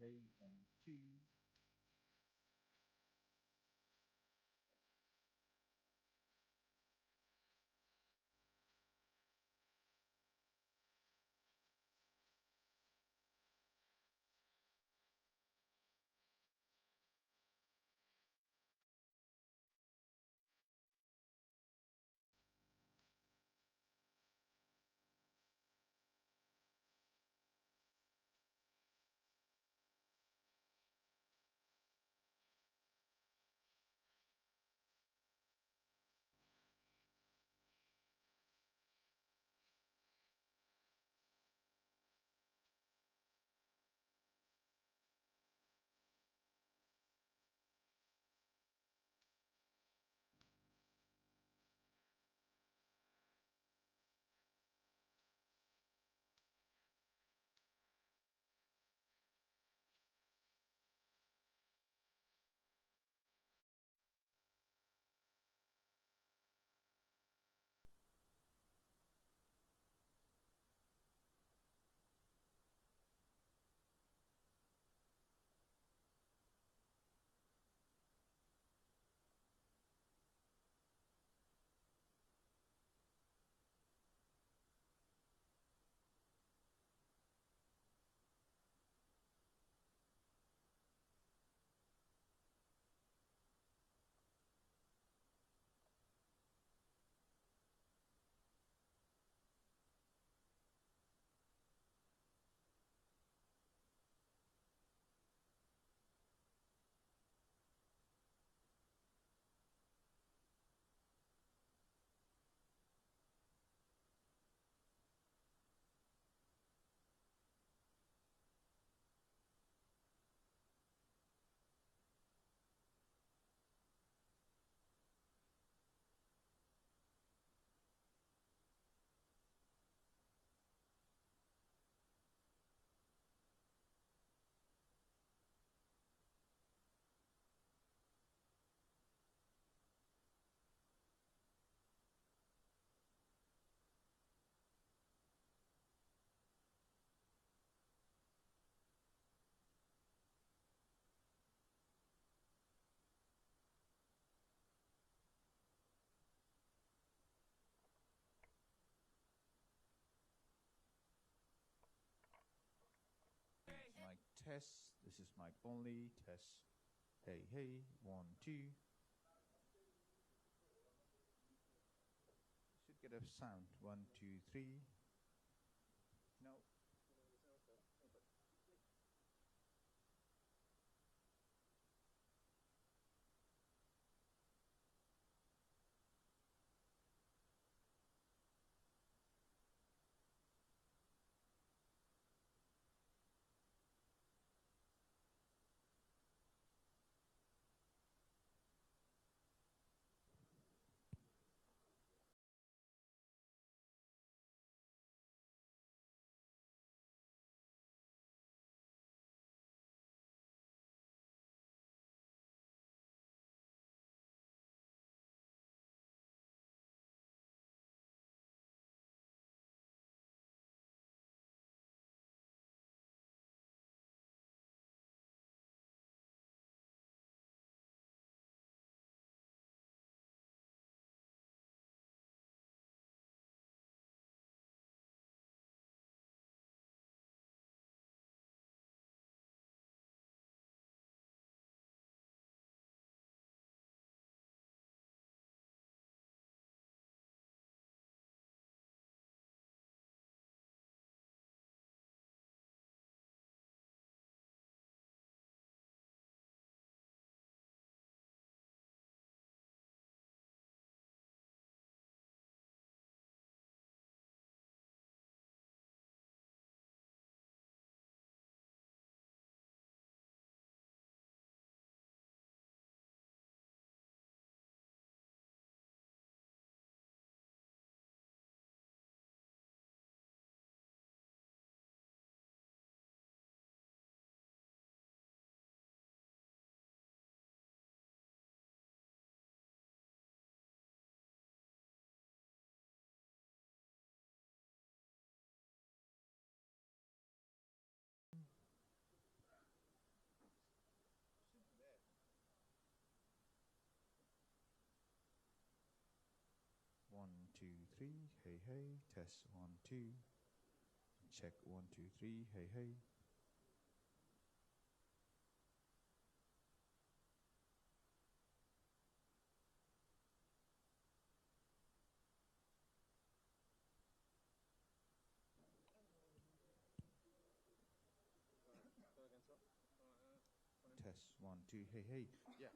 hey, 1, 2. Mic test. This is mic only. Test. Hey, hey, 1, 2. Should get a sound. 1, 2, 3. No. 2, 3, hey, hey, test 1, 2. Check 1, 2, 3, hey, hey. Test 1, 2, hey, hey. Yeah.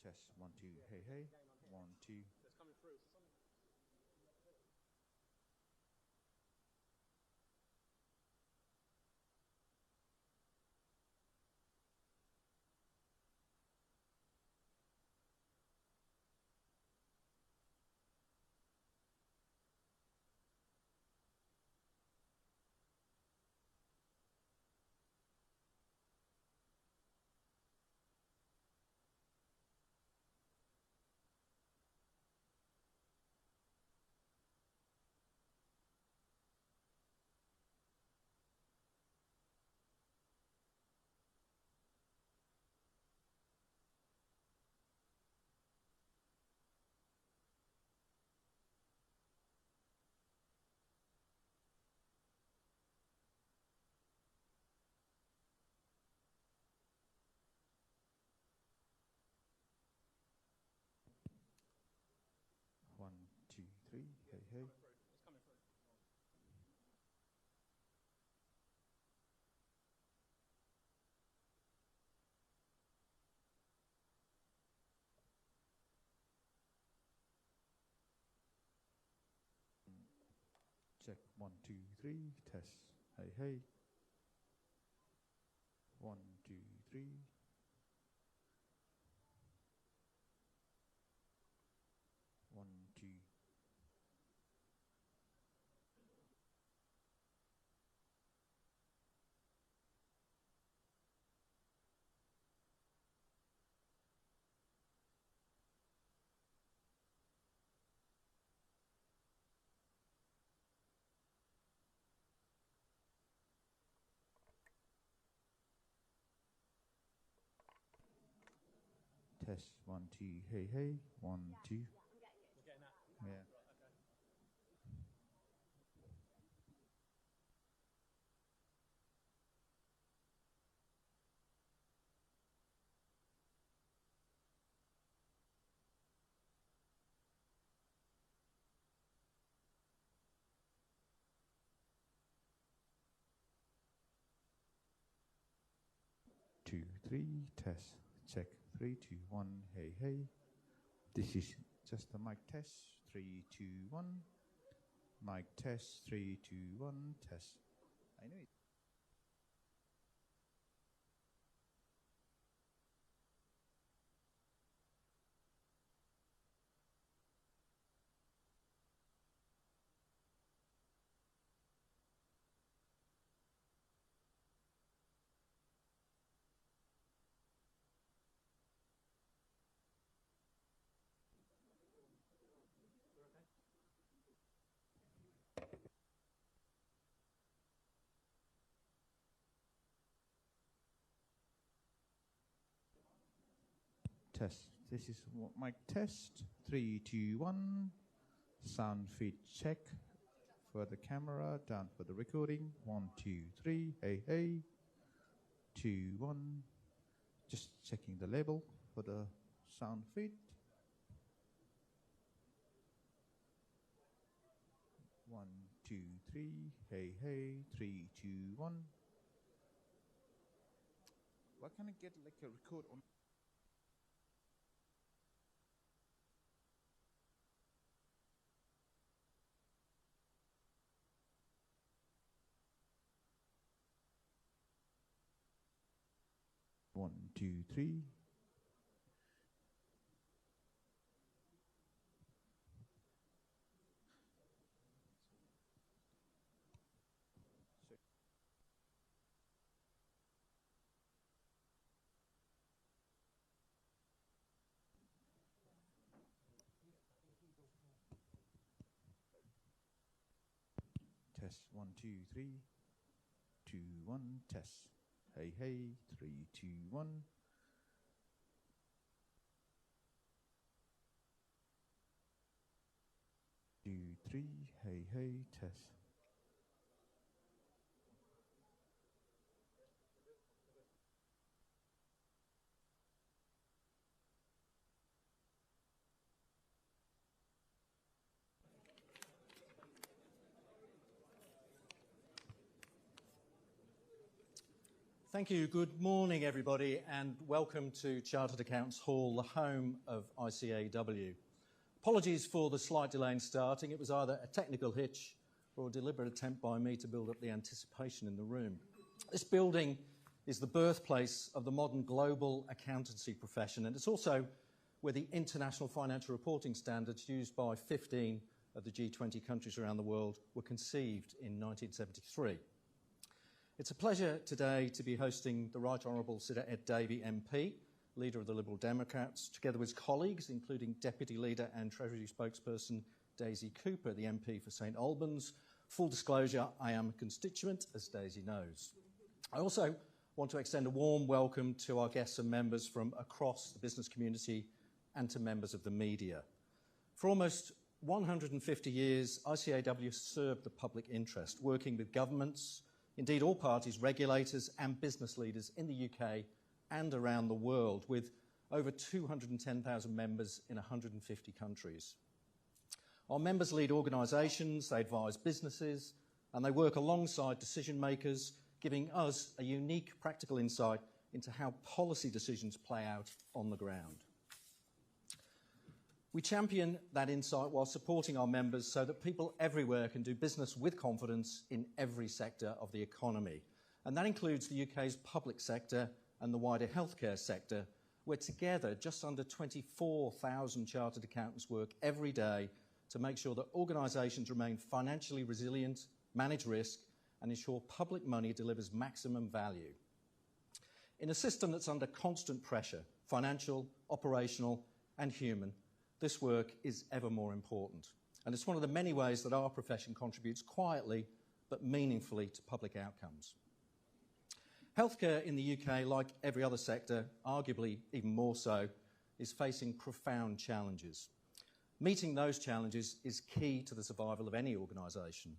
Test 1, 2, hey, hey. 1, 2. It's coming through. One, two, three, hey, hey. It's coming through. Check 1, 2, 3, test, hey, hey. 1, 2, 3. 1, 2. Test 1, 2, hey, hey. 1, 2. We're getting that. Yeah. Right, okay. 2, 3, test, check 3, 2, 1, hey, hey. This is just a mic test. 3, 2, 1. Mic test. 3, 2, 1, test. I know it. Test. This is mic test. 3, 2, 1. Sound feed check for the camera, down for the recording. 1, 2, 3. Hey, hey. 2, 1. Just checking the level for the sound feed. 1, 2, 3. Hey, hey. 3, 2, 1. Why can't I get like a record on? One, two, three. Test 1, 2, 3. 2, 1, test. Hey, hey. 3, 2, 1. 2, 3. Hey, hey. Test. Thank you. Good morning, everybody, and welcome to Chartered Accountants Hall, the home of ICAW. Apologies for the slight delay in starting. It was either a technical hitch or a deliberate attempt by me to build up the anticipation in the room. This building is the birthplace of the modern global accountancy profession, and it's also where the international financial reporting standards used by 15 of the G20 countries around the world were conceived in 1973. It's a pleasure today to be hosting the Right Honourable Sir Ed Davey MP, Leader of the Liberal Democrats, together with his colleagues, including Deputy Leader and Treasury Spokesperson Daisy Cooper, the MP for St Albans. Full disclosure, I am a constituent, as Daisy knows. I also want to extend a warm welcome to our guests and members from across the business community and to members of the media. For almost 150 years, ICAW has served the public interest, working with governments, indeed all parties, regulators and business leaders in the UK and around the world, with over 210,000 members in 150 countries. Our members lead organisations, they advise businesses, and they work alongside decision makers, giving us a unique practical insight into how policy decisions play out on the ground. We champion that insight while supporting our members so that people everywhere can do business with confidence in every sector of the economy. And that includes the UK's public sector and the wider healthcare sector, where together just under 24,000 chartered accountants work every day to make sure that organisations remain financially resilient, manage risk, and ensure public money delivers maximum value. In a system that's under constant pressure, financial, operational, and human, this work is ever more important, and it's one of the many ways that our profession contributes quietly but meaningfully to public outcomes. Healthcare in the UK, like every other sector, arguably even more so, is facing profound challenges. Meeting those challenges is key to the survival of any organisation.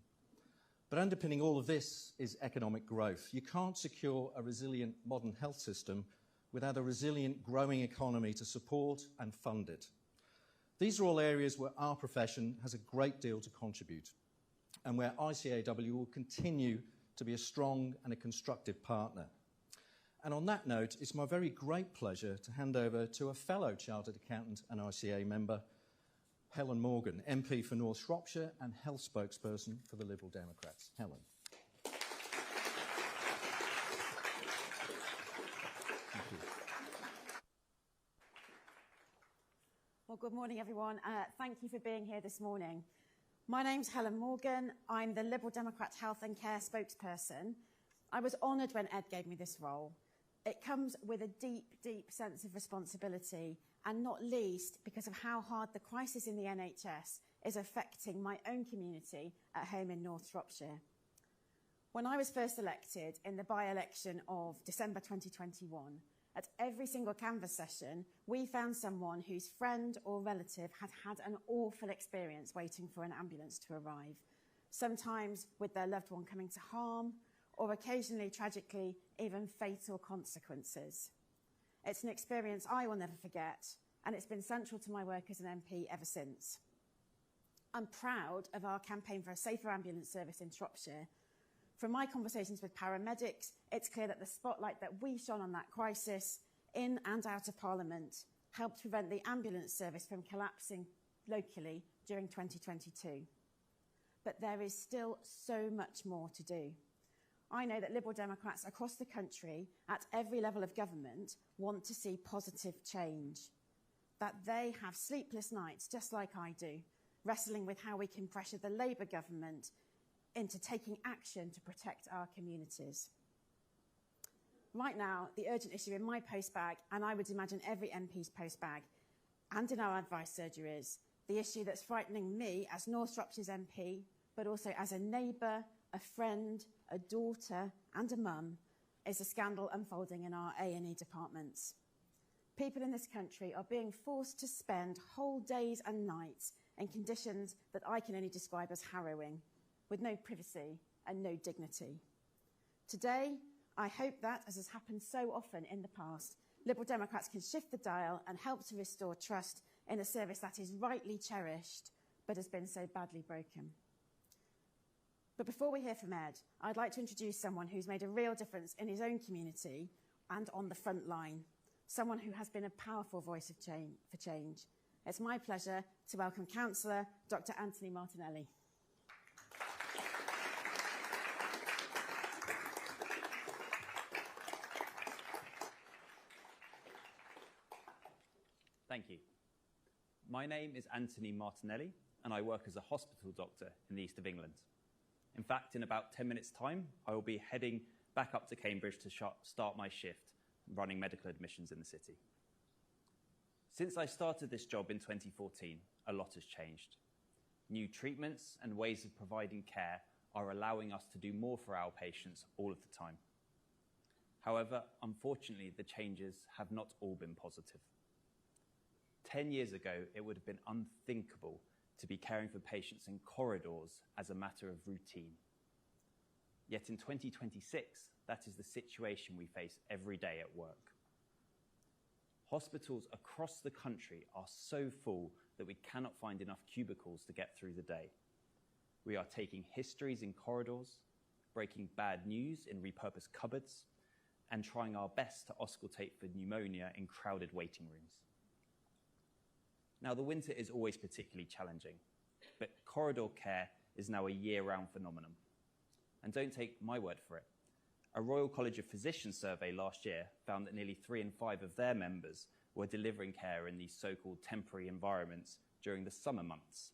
But underpinning all of this is economic growth. You can't secure a resilient modern health system without a resilient growing economy to support and fund it. These are all areas where our profession has a great deal to contribute and where ICAW will continue to be a strong and a constructive partner. And on that note, it's my very great pleasure to hand over to a fellow Chartered Accountant and ICA member, Helen Morgan, MP for North Shropshire and Health Spokesperson for the Liberal Democrats. Helen. Thank you. Well, good morning, everyone. Thank you for being here this morning. My name's Helen Morgan. I'm the Liberal Democrat Health and Care spokesperson. I was honoured when Ed gave me this role. It comes with a deep, deep sense of responsibility, and not least because of how hard the crisis in the NHS is affecting my own community at home in North Shropshire. When I was first elected in the by-election of December 2021, at every single canvass session, we found someone whose friend or relative had had an awful experience waiting for an ambulance to arrive, sometimes with their loved one coming to harm, or occasionally, tragically, even fatal consequences. It's an experience I will never forget, and it's been central to my work as an MP ever since. I'm proud of our campaign for a safer ambulance service in Shropshire. From my conversations with paramedics, it's clear that the spotlight that we shone on that crisis, in and out of Parliament, helped prevent the ambulance service from collapsing locally during 2022. But there is still so much more to do. I know that Liberal Democrats across the country, at every level of government, want to see positive change. That they have sleepless nights, just like I do, wrestling with how we can pressure the Labour government into taking action to protect our communities. Right now, the urgent issue in my postbag, and I would imagine every MP's postbag, and in our advice surgeries, the issue that's frightening me as North Shropshire's MP, but also as a neighbour, a friend, a daughter and a mum, is the scandal unfolding in our A&E departments. People in this country are being forced to spend whole days and nights in conditions that I can only describe as harrowing, with no privacy and no dignity. Today, I hope that, as has happened so often in the past, Liberal Democrats can shift the dial and help to restore trust in a service that is rightly cherished but has been so badly broken. But before we hear from Ed, I'd like to introduce someone who's made a real difference in his own community and on the front line, someone who has been a powerful voice of for change. It's my pleasure to welcome Councillor Dr. Anthony Martinelli. Thank you. My name is Anthony Martinelli, and I work as a hospital doctor in the East of England. In fact, in about 10 minutes' time, I will be heading back up to Cambridge to start my shift running medical admissions in the city. Since I started this job in 2014, a lot has changed. New treatments and ways of providing care are allowing us to do more for our patients all of the time. However, unfortunately, the changes have not all been positive. 10 years ago, it would have been unthinkable to be caring for patients in corridors as a matter of routine. Yet in 2026, that is the situation we face every day at work. Hospitals across the country are so full that we cannot find enough cubicles to get through the day. We are taking histories in corridors, breaking bad news in repurposed cupboards, and trying our best to auscultate for pneumonia in crowded waiting rooms. Now, the winter is always particularly challenging, but corridor care is now a year-round phenomenon. And don't take my word for it. A Royal College of Physicians survey last year found that nearly 3 in 5 of their members were delivering care in these so-called temporary environments during the summer months.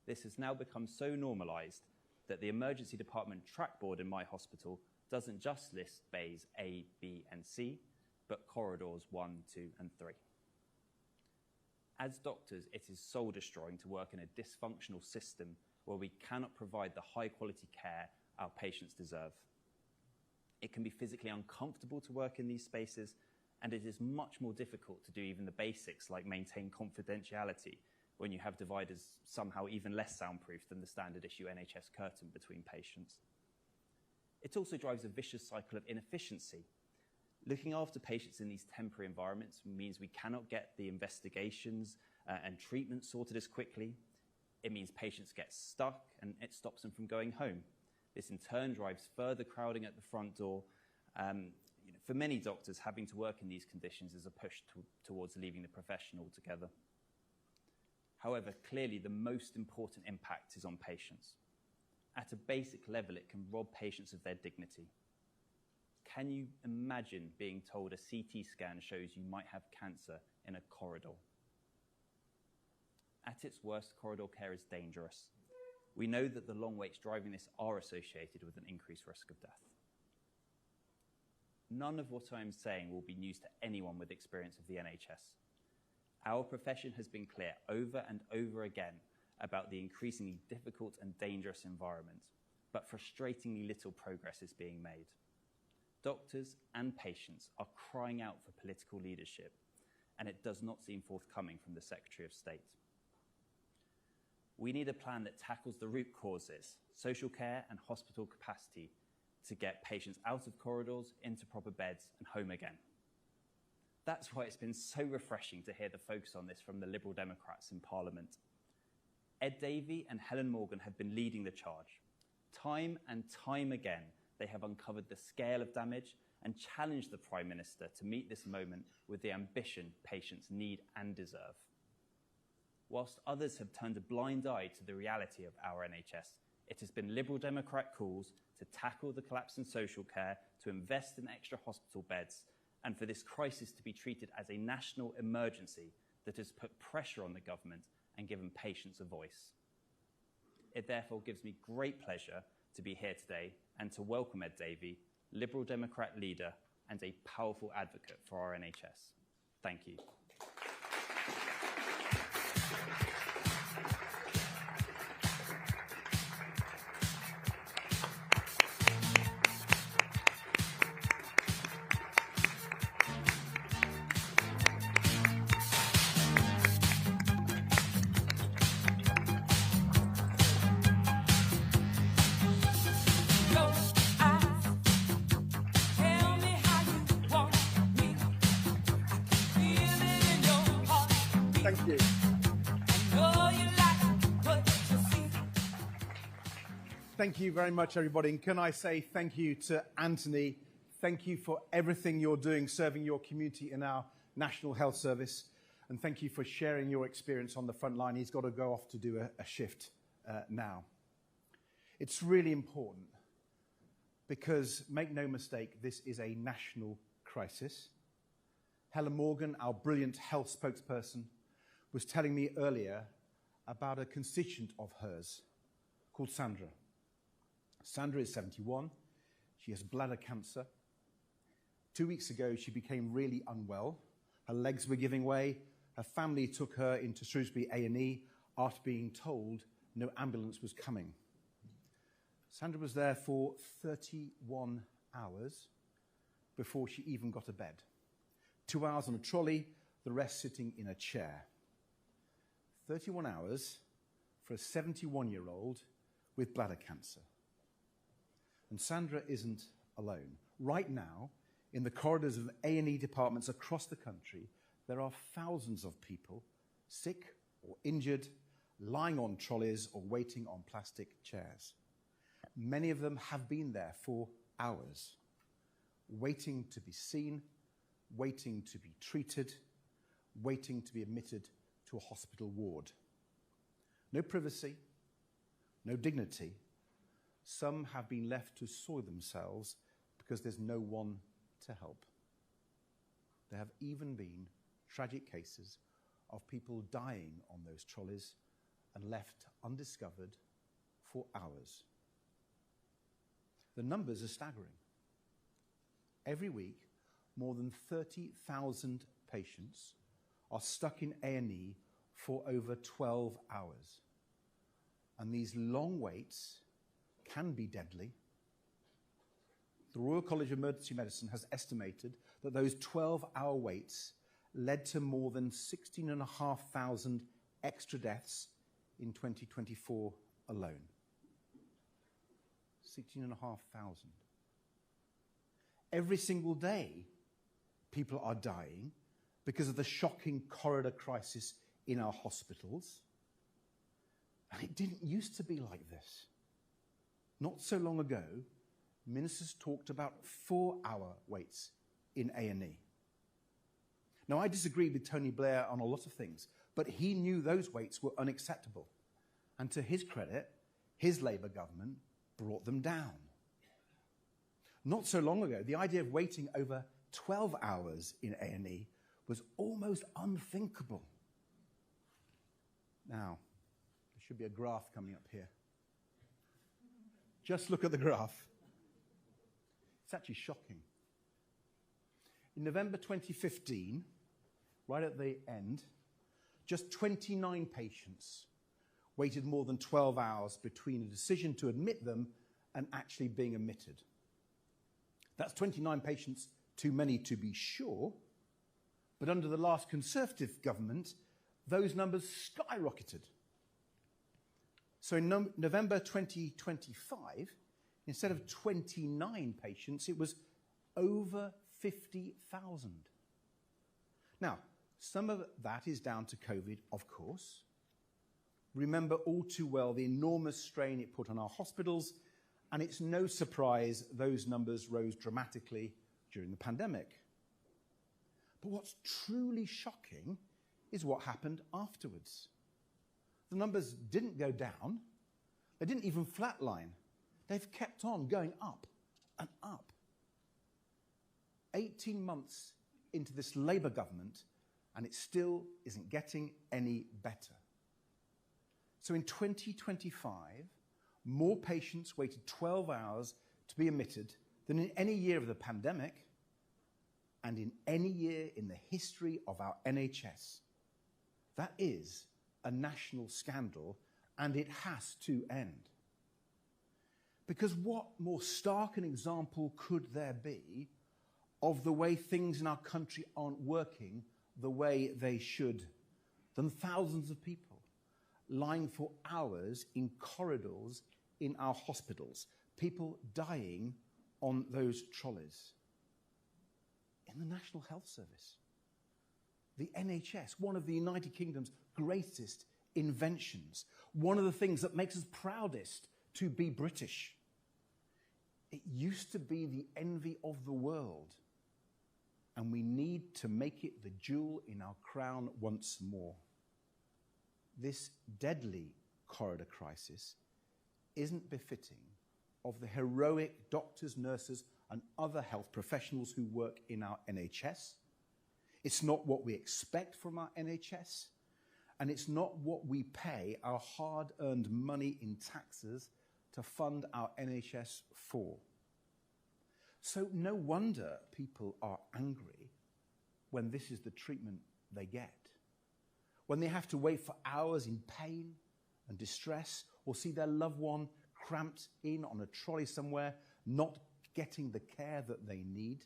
This has now become so normalised that the emergency department track board in my hospital doesn't just list bays A, B, and C, but corridors 1, 2, and 3. As doctors, it is soul-destroying to work in a dysfunctional system where we cannot provide the high-quality care our patients deserve. It can be physically uncomfortable to work in these spaces, and it is much more difficult to do even the basics like maintain confidentiality when you have dividers somehow even less soundproof than the standard issue NHS curtain between patients. It also drives a vicious cycle of inefficiency. Looking after patients in these temporary environments means we cannot get the investigations and treatment sorted as quickly. It means patients get stuck and it stops them from going home. This in turn drives further crowding at the front door. For many doctors, having to work in these conditions is a push towards leaving the profession altogether. However, clearly the most important impact is on patients. At a basic level, it can rob patients of their dignity. Can you imagine being told a CT scan shows you might have cancer in a corridor? At its worst, corridor care is dangerous. We know that the long waits driving this are associated with an increased risk of death. None of what I am saying will be news to anyone with experience of the NHS. Our profession has been clear over and over again about the increasingly difficult and dangerous environment, but frustratingly little progress is being made. Doctors and patients are crying out for political leadership, and it does not seem forthcoming from the Secretary of State. We need a plan that tackles the root causes, social care and hospital capacity, to get patients out of corridors, into proper beds, and home again. That's why it's been so refreshing to hear the focus on this from the Liberal Democrats in Parliament. Ed Davey and Helen Morgan have been leading the charge. Time and time again, they have uncovered the scale of damage and challenged the Prime Minister to meet this moment with the ambition patients need and deserve. Whilst others have turned a blind eye to the reality of our NHS, it has been Liberal Democrat calls to tackle the collapse in social care, to invest in extra hospital beds, and for this crisis to be treated as a national emergency that has put pressure on the government and given patients a voice. It therefore gives me great pleasure to be here today and to welcome Ed Davey, Liberal Democrat leader and a powerful advocate for our NHS. Thank you. Thank you. Thank you very much, everybody. And can I say thank you to Anthony? Thank you for everything you're doing, serving your community in our National Health Service. And thank you for sharing your experience on the front line. He's got to go off to do a shift now. It's really important because, make no mistake, this is a national crisis. Helen Morgan, our brilliant health spokesperson, was telling me earlier about a constituent of hers called Sandra. Sandra is 71. She has bladder cancer. 2 weeks ago, she became really unwell. Her legs were giving way. Her family took her into Shrewsbury A&E after being told no ambulance was coming. Sandra was there for 31 hours before she even got a bed. 2 hours on a trolley, the rest sitting in a chair. 31 hours for a 71-year-old with bladder cancer. And Sandra isn't alone. Right now, in the corridors of A&E departments across the country, there are thousands of people, sick or injured, lying on trolleys or waiting on plastic chairs. Many of them have been there for hours, waiting to be seen, waiting to be treated, waiting to be admitted to a hospital ward. No privacy, no dignity. Some have been left to soil themselves because there's no one to help. There have even been tragic cases of people dying on those trolleys and left undiscovered for hours. The numbers are staggering. Every week, more than 30,000 patients are stuck in A&E for over 12 hours. And these long waits can be deadly. The Royal College of Emergency Medicine has estimated that those 12-hour waits led to more than 16,500 extra deaths in 2024 alone. 16,500. Every single day, people are dying because of the shocking corridor crisis in our hospitals. And it didn't used to be like this. Not so long ago, ministers talked about 4-hour waits in A&E. Now, I disagree with Tony Blair on a lot of things, but he knew those waits were unacceptable. And to his credit, his Labour government brought them down. Not so long ago, the idea of waiting over 12 hours in A&E was almost unthinkable. Now, there should be a graph coming up here. Just look at the graph. It's actually shocking. In November 2015, right at the end, just 29 patients waited more than 12 hours between a decision to admit them and actually being admitted. That's 29 patients too many to be sure, but under the last Conservative government, those numbers skyrocketed. So in November 2025, instead of 29 patients, it was over 50,000. Now, some of that is down to COVID, of course. Remember all too well the enormous strain it put on our hospitals, and it's no surprise those numbers rose dramatically during the pandemic. But what's truly shocking is what happened afterwards. The numbers didn't go down. They didn't even flatline. They've kept on going up and up. 18 months into this Labour government, and it still isn't getting any better. So in 2025, more patients waited 12 hours to be admitted than in any year of the pandemic and in any year in the history of our NHS. That is a national scandal, and it has to end. Because what more stark an example could there be of the way things in our country aren't working the way they should than thousands of people lying for hours in corridors in our hospitals, people dying on those trolleys in the National Health Service. The NHS, one of the United Kingdom's greatest inventions, one of the things that makes us proudest to be British. It used to be the envy of the world, and we need to make it the jewel in our crown once more. This deadly corridor crisis isn't befitting of the heroic doctors, nurses, and other health professionals who work in our NHS. It's not what we expect from our NHS, and it's not what we pay our hard-earned money in taxes to fund our NHS for. So no wonder people are angry when this is the treatment they get, when they have to wait for hours in pain and distress, or see their loved one cramped in on a trolley somewhere, not getting the care that they need.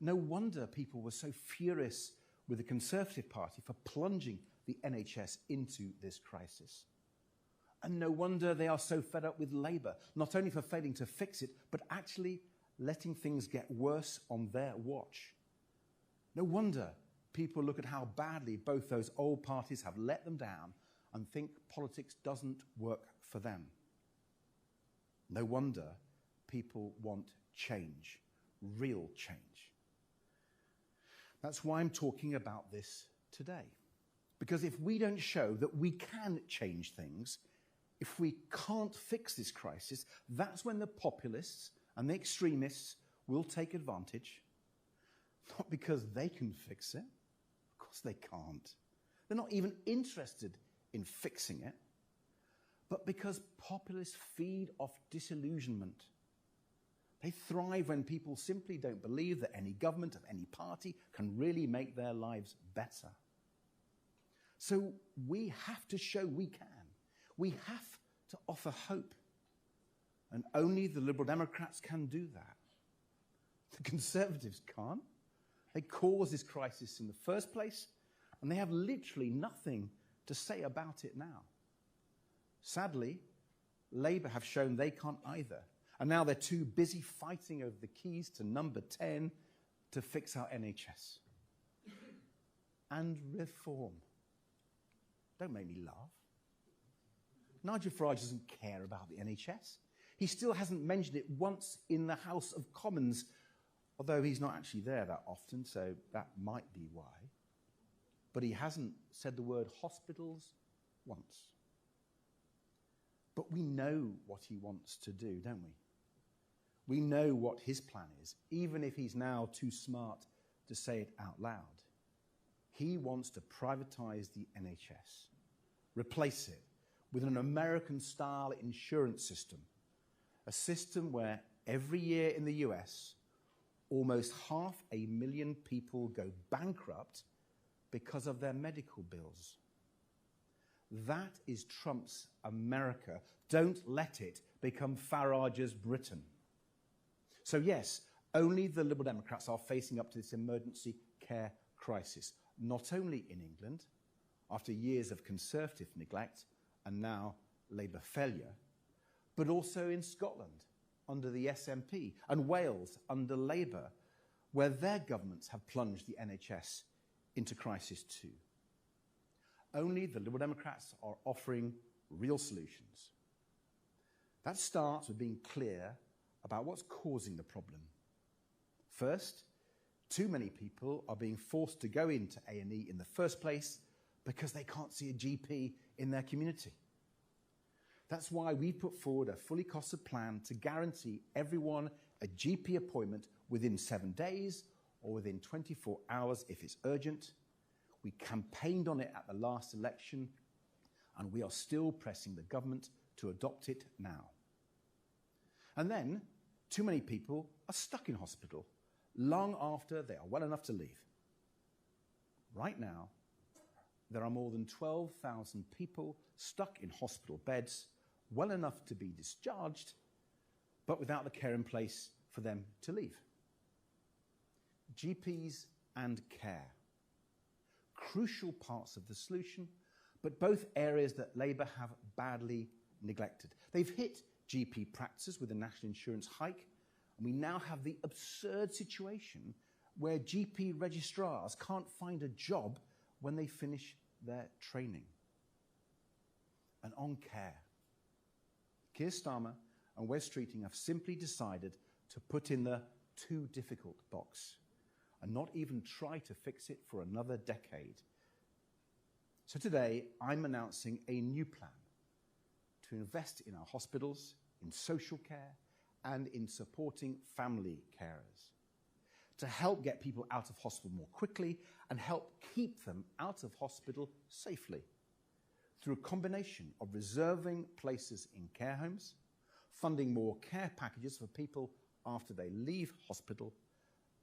No wonder people were so furious with the Conservative Party for plunging the NHS into this crisis. And no wonder they are so fed up with Labour, not only for failing to fix it, but actually letting things get worse on their watch. No wonder people look at how badly both those old parties have let them down and think politics doesn't work for them. No wonder people want change, real change. That's why I'm talking about this today. Because if we don't show that we can change things, if we can't fix this crisis, that's when the populists and the extremists will take advantage. Not because they can fix it. Of course they can't. They're not even interested in fixing it. But because populists feed off disillusionment. They thrive when people simply don't believe that any government of any party can really make their lives better. So we have to show we can. We have to offer hope. And only the Liberal Democrats can do that. The Conservatives can't. They caused this crisis in the first place, and they have literally nothing to say about it now. Sadly, Labour have shown they can't either. And now they're too busy fighting over the keys to number 10 to fix our NHS. And reform. Don't make me laugh. Nigel Farage doesn't care about the NHS. He still hasn't mentioned it once in the House of Commons, although he's not actually there that often, so that might be why. But he hasn't said the word hospitals once. But we know what he wants to do, don't we? We know what his plan is, even if he's now too smart to say it out loud. He wants to privatise the NHS, replace it with an American-style insurance system, a system where every year in the US, almost 500,000 people go bankrupt because of their medical bills. That is Trump's America. Don't let it become Farage's Britain. So yes, only the Liberal Democrats are facing up to this emergency care crisis, not only in England, after years of Conservative neglect and now Labour failure, but also in Scotland under the SNP and Wales under Labour, where their governments have plunged the NHS into crisis too. Only the Liberal Democrats are offering real solutions. That starts with being clear about what's causing the problem. First, too many people are being forced to go into A&E in the first place because they can't see a GP in their community. That's why we put forward a fully costed plan to guarantee everyone a GP appointment within 7 days or within 24 hours if it's urgent. We campaigned on it at the last election, and we are still pressing the government to adopt it now. And then, too many people are stuck in hospital long after they are well enough to leave. Right now, there are more than 12,000 people stuck in hospital beds, well enough to be discharged, but without the care in place for them to leave. GPs and care. Crucial parts of the solution, but both areas that Labour have badly neglected. They've hit GP practices with a national insurance hike, and we now have the absurd situation where GP registrars can't find a job when they finish their training. And on care, Keir Starmer and Wes Streeting have simply decided to put in the too difficult box and not even try to fix it for another decade. So today, I'm announcing a new plan to invest in our hospitals, in social care, and in supporting family carers, to help get people out of hospital more quickly and help keep them out of hospital safely through a combination of reserving places in care homes, funding more care packages for people after they leave hospital,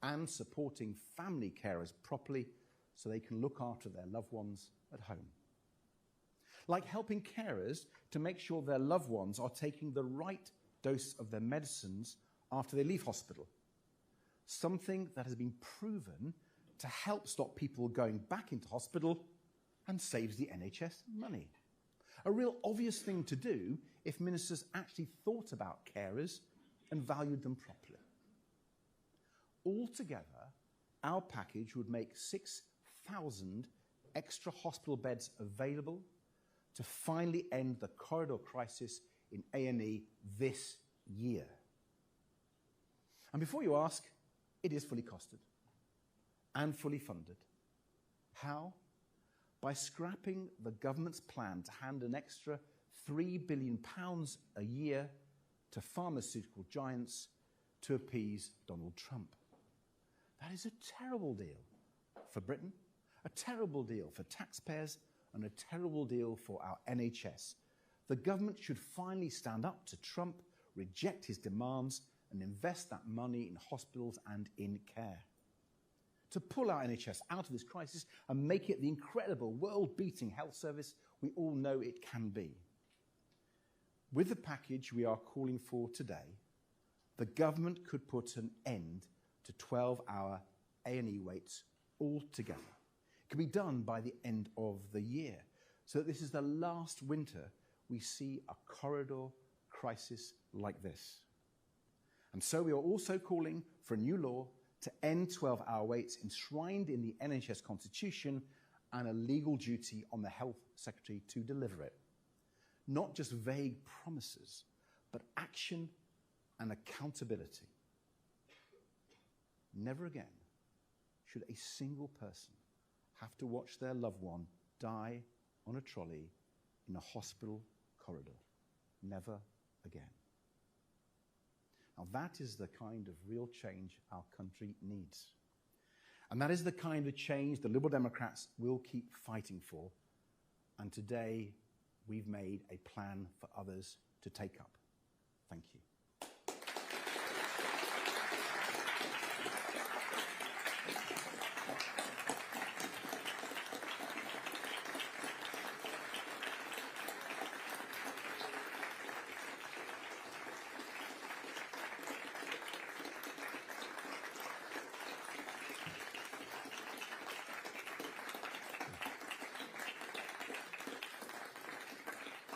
and supporting family carers properly so they can look after their loved ones at home. Like helping carers to make sure their loved ones are taking the right dose of their medicines after they leave hospital. Something that has been proven to help stop people going back into hospital and saves the NHS money. A real obvious thing to do if ministers actually thought about carers and valued them properly. Altogether, our package would make 6,000 extra hospital beds available to finally end the corridor crisis in A&E this year. And before you ask, it is fully costed and fully funded. How? By scrapping the government's plan to hand an extra £3 billion a year to pharmaceutical giants to appease Donald Trump. That is a terrible deal for Britain, a terrible deal for taxpayers, and a terrible deal for our NHS. The government should finally stand up to Trump, reject his demands, and invest that money in hospitals and in care. To pull our NHS out of this crisis and make it the incredible, world-beating health service we all know it can be. With the package we are calling for today, the government could put an end to 12-hour A&E waits altogether. It can be done by the end of the year, so that this is the last winter we see a corridor crisis like this. And so we are also calling for a new law to end 12-hour waits enshrined in the NHS Constitution and a legal duty on the Health Secretary to deliver it. Not just vague promises, but action and accountability. Never again should a single person have to watch their loved one die on a trolley in a hospital corridor. Never again. Now that is the kind of real change our country needs. And that is the kind of change the Liberal Democrats will keep fighting for. And today we've made a plan for others to take up. Thank you.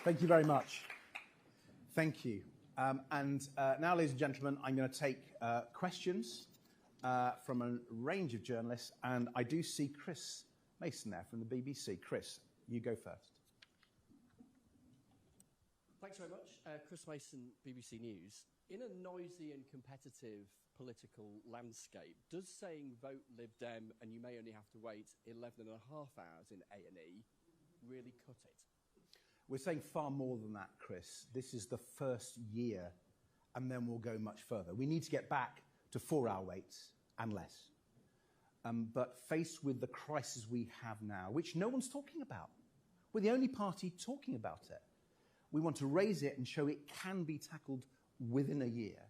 Thank you very much. Thank you. Now, ladies and gentlemen, I'm going to take questions from a range of journalists, and I do see Chris Mason there from the BBC. Chris, you go first. Thanks very much. Chris Mason, BBC News. In a noisy and competitive political landscape, does saying vote Lib Dem and you may only have to wait 11 and a half hours in A&E really cut it? We're saying far more than that, Chris. This is the first year, and then we'll go much further. We need to get back to 4-hour waits and less. But faced with the crisis we have now, which no one's talking about, we're the only party talking about it. We want to raise it and show it can be tackled within a year.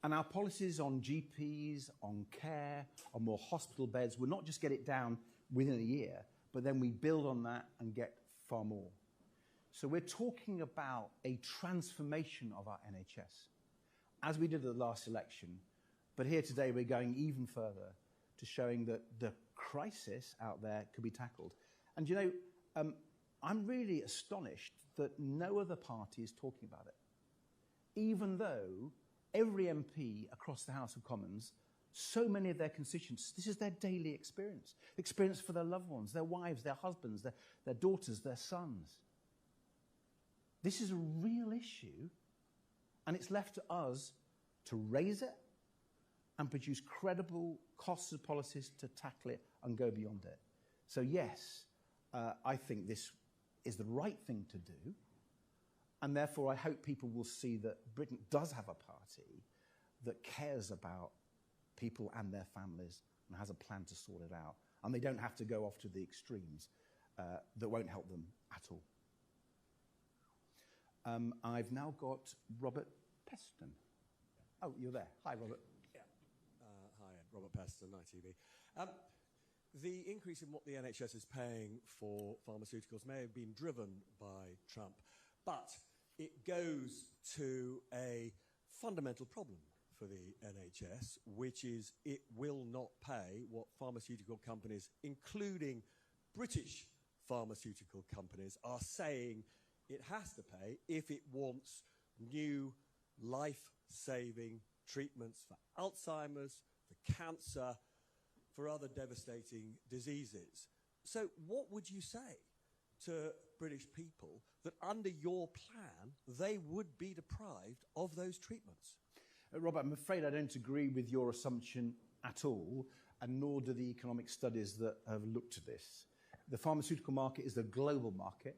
And our policies on GPs, on care, on more hospital beds will not just get it down within a year, but then we build on that and get far more. So we're talking about a transformation of our NHS, as we did at the last election. But here today we're going even further to showing that the crisis out there could be tackled. And you know, I'm really astonished that no other party is talking about it, even though every MP across the House of Commons So many of their constituents, this is their daily experience. Experience for their loved ones, their wives, their husbands, their daughters, their sons. This is a real issue, and it's left to us to raise it and produce credible, costed policies to tackle it and go beyond it. So yes, I think this is the right thing to do, and therefore I hope people will see that Britain does have a party that cares about people and their families and has a plan to sort it out. And they don't have to go off to the extremes that won't help them at all. I've now got Robert Peston. Oh, you're there. Hi, Robert. Yeah. Hi, Robert Peston, ITV. The increase in what the NHS is paying for pharmaceuticals may have been driven by Trump, but it goes to a fundamental problem for the NHS, which is it will not pay what pharmaceutical companies, including British pharmaceutical companies, are saying it has to pay if it wants new life-saving treatments for Alzheimer's, for cancer, for other devastating diseases. So what would you say to British people that under your plan they would be deprived of those treatments? Robert, I'm afraid I don't agree with your assumption at all, and nor do the economic studies that have looked at this. The pharmaceutical market is a global market,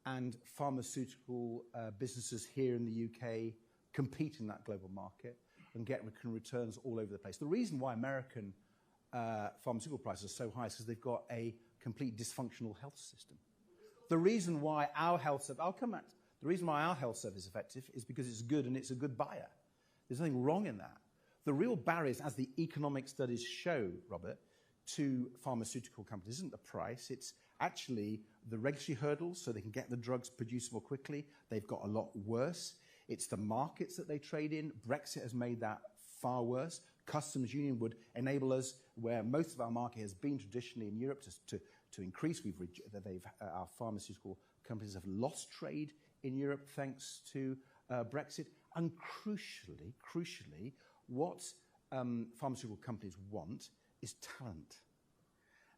and pharmaceutical businesses here in the UK compete in that global market and get returns all over the place. The reason why American pharmaceutical prices are so high is because they've got a complete dysfunctional health system. The reason why our health service, the reason why our health service is effective is because it's good and it's a good buyer. There's nothing wrong in that. The real barriers, as the economic studies show, Robert, to pharmaceutical companies isn't the price, it's actually the regulatory hurdles so they can get the drugs produced more quickly. They've got a lot worse. It's the markets that they trade in. Brexit has made that far worse. Customs union would enable us, where most of our market has been traditionally in Europe, to increase. Our pharmaceutical companies have lost trade in Europe thanks to Brexit. And crucially, what pharmaceutical companies want is talent.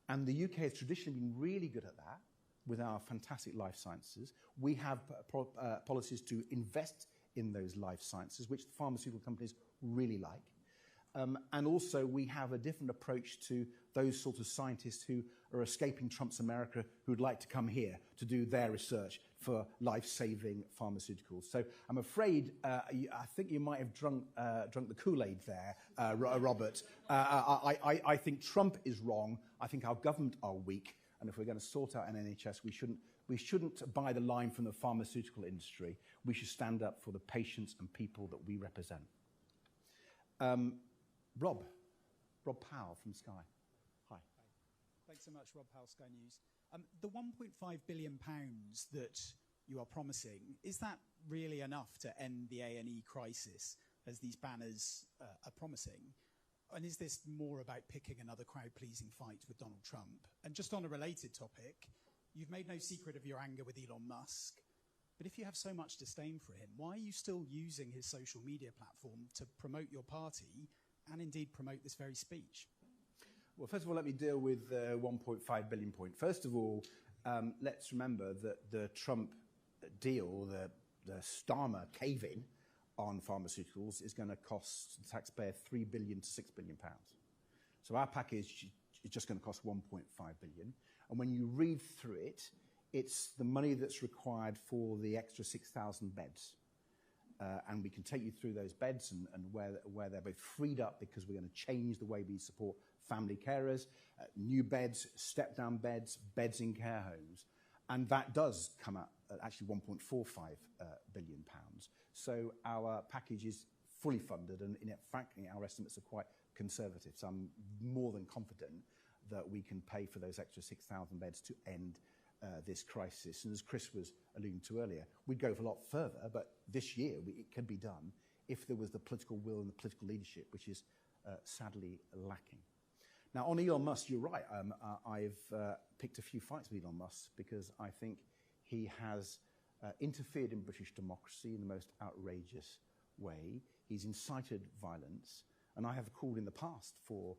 And the UK has traditionally been really good at that with our fantastic life sciences. We have policies to invest in those life sciences, which the pharmaceutical companies really like. And also we have a different approach to those sorts of scientists who are escaping Trump's America, who would like to come here to do their research for life-saving pharmaceuticals. So I'm afraid, I think you might have drunk the Kool-Aid there, Robert. I think Trump is wrong. I think our government are weak. And if we're going to sort out an NHS, we shouldn't buy the line from the pharmaceutical industry. We should stand up for the patients and people that we represent. Rob Powell from Sky. Hi. Thanks so much, Rob Powell, Sky News. The £1.5 billion that you are promising, is that really enough to end the A&E crisis, as these banners are promising? And is this more about picking another crowd-pleasing fight with Donald Trump? And just on a related topic, you've made no secret of your anger with Elon Musk. But if you have so much disdain for him, why are you still using his social media platform to promote your party and indeed promote this very speech? Well, first of all, let me deal with the 1.5 billion point. First of all, let's remember that the Trump deal, the Starmer cave-in on pharmaceuticals is going to cost the taxpayer £3 billion to £6 billion. So our package is just going to cost 1.5 billion. And when you read through it, it's the money that's required for the extra 6,000 beds. And we can take you through those beds and where they're both freed up because we're going to change the way we support family carers, new beds, step-down beds, beds in care homes. And that does come out at actually £1.45 billion. So our package is fully funded, and in fact, our estimates are quite conservative. So I'm more than confident that we can pay for those extra 6,000 beds to end this crisis. And as Chris was alluding to earlier, we'd go a lot further, but this year it could be done if there was the political will and the political leadership, which is sadly lacking. Now, on Elon Musk, you're right. I've picked a few fights with Elon Musk because I think he has interfered in British democracy in the most outrageous way. He's incited violence, and I have called in the past for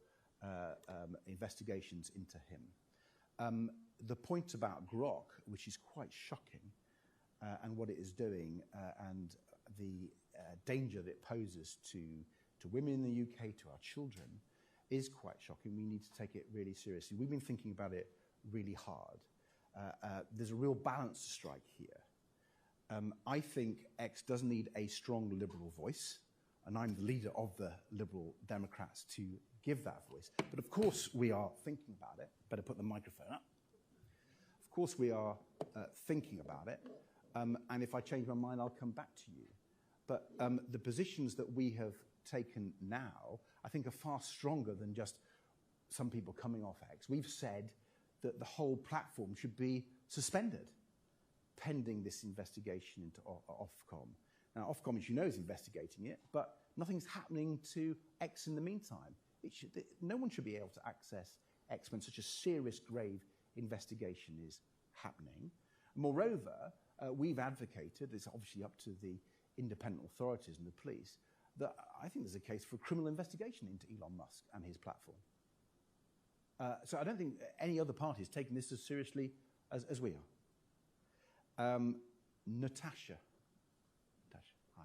investigations into him. The point about Grok, which is quite shocking, and what it is doing, and the danger that it poses to women in the UK, to our children, is quite shocking. We need to take it really seriously. We've been thinking about it really hard. There's a real balance to strike here. I think X does need a strong Liberal voice, and I'm the leader of the Liberal Democrats to give that voice. But of course we are thinking about it. Better put the microphone up. Of course we are thinking about it, and if I change my mind, I'll come back to you. But the positions that we have taken now, I think, are far stronger than just some people coming off X. We've said that the whole platform should be suspended pending this investigation into Ofcom. Now, Ofcom, as you know, is investigating it, but nothing's happening to X in the meantime. No one should be able to access X when such a serious, grave investigation is happening. Moreover, we've advocated, it's obviously up to the independent authorities and the police, that I think there's a case for criminal investigation into Elon Musk and his platform. So I don't think any other party is taking this as seriously as we are. Natasha, hi.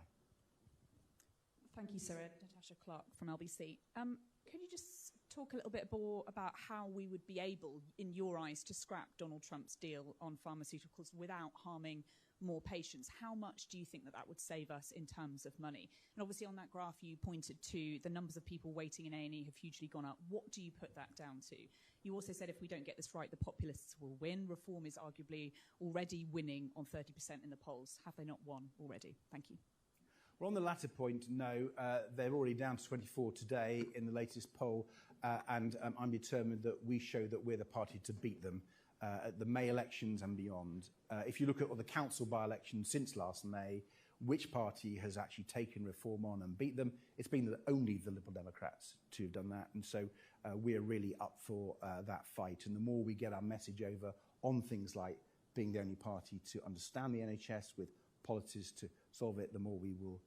Thank you, Sir Ed. Natasha Clark from LBC. Could you just talk a little bit more about how we would be able, in your eyes, to scrap Donald Trump's deal on pharmaceuticals without harming more patients? How much do you think that would save us in terms of money? And obviously on that graph you pointed to the numbers of people waiting in A&E have hugely gone up. What do you put that down to? You also said if we don't get this right, the populists will win. Reform is arguably already winning on 30% in the polls. Have they not won already? Thank you. Well, on the latter point, no. They're already down to 24 today in the latest poll, and I'm determined that we show that we're the party to beat them at the May elections and beyond. If you look at all the council by-elections since last May, which party has actually taken reform on and beat them? It's been only the Liberal Democrats to have done that, and so we're really up for that fight. And the more we get our message over on things like being the only party to understand the NHS with policies to solve it, the more we will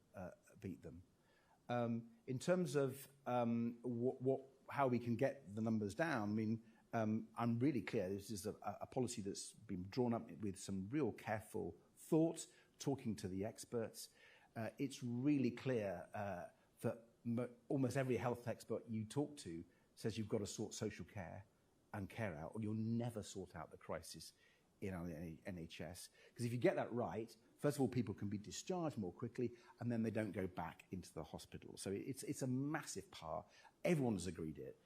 beat them. In terms of how we can get the numbers down, I mean, I'm really clear this is a policy that's been drawn up with some real careful thought, talking to the experts. It's really clear that almost every health expert you talk to says you've got to sort social care and care out, or you'll never sort out the crisis in our NHS. Because if you get that right, first of all, people can be discharged more quickly, and then they don't go back into the hospital. So it's a massive part. Everyone has agreed it.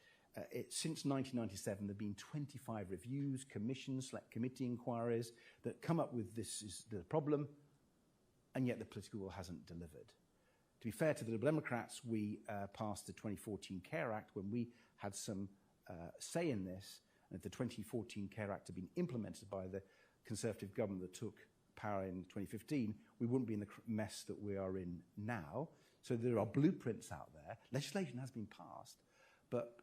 Since 1997, there have been 25 reviews, commissions, select committee inquiries that come up with this is the problem, and yet the political will hasn't delivered. To be fair to the Liberal Democrats, we passed the 2014 Care Act when we had some say in this. And if the 2014 Care Act had been implemented by the Conservative government that took power in 2015, we wouldn't be in the mess that we are in now. So there are blueprints out there. Legislation has been passed, but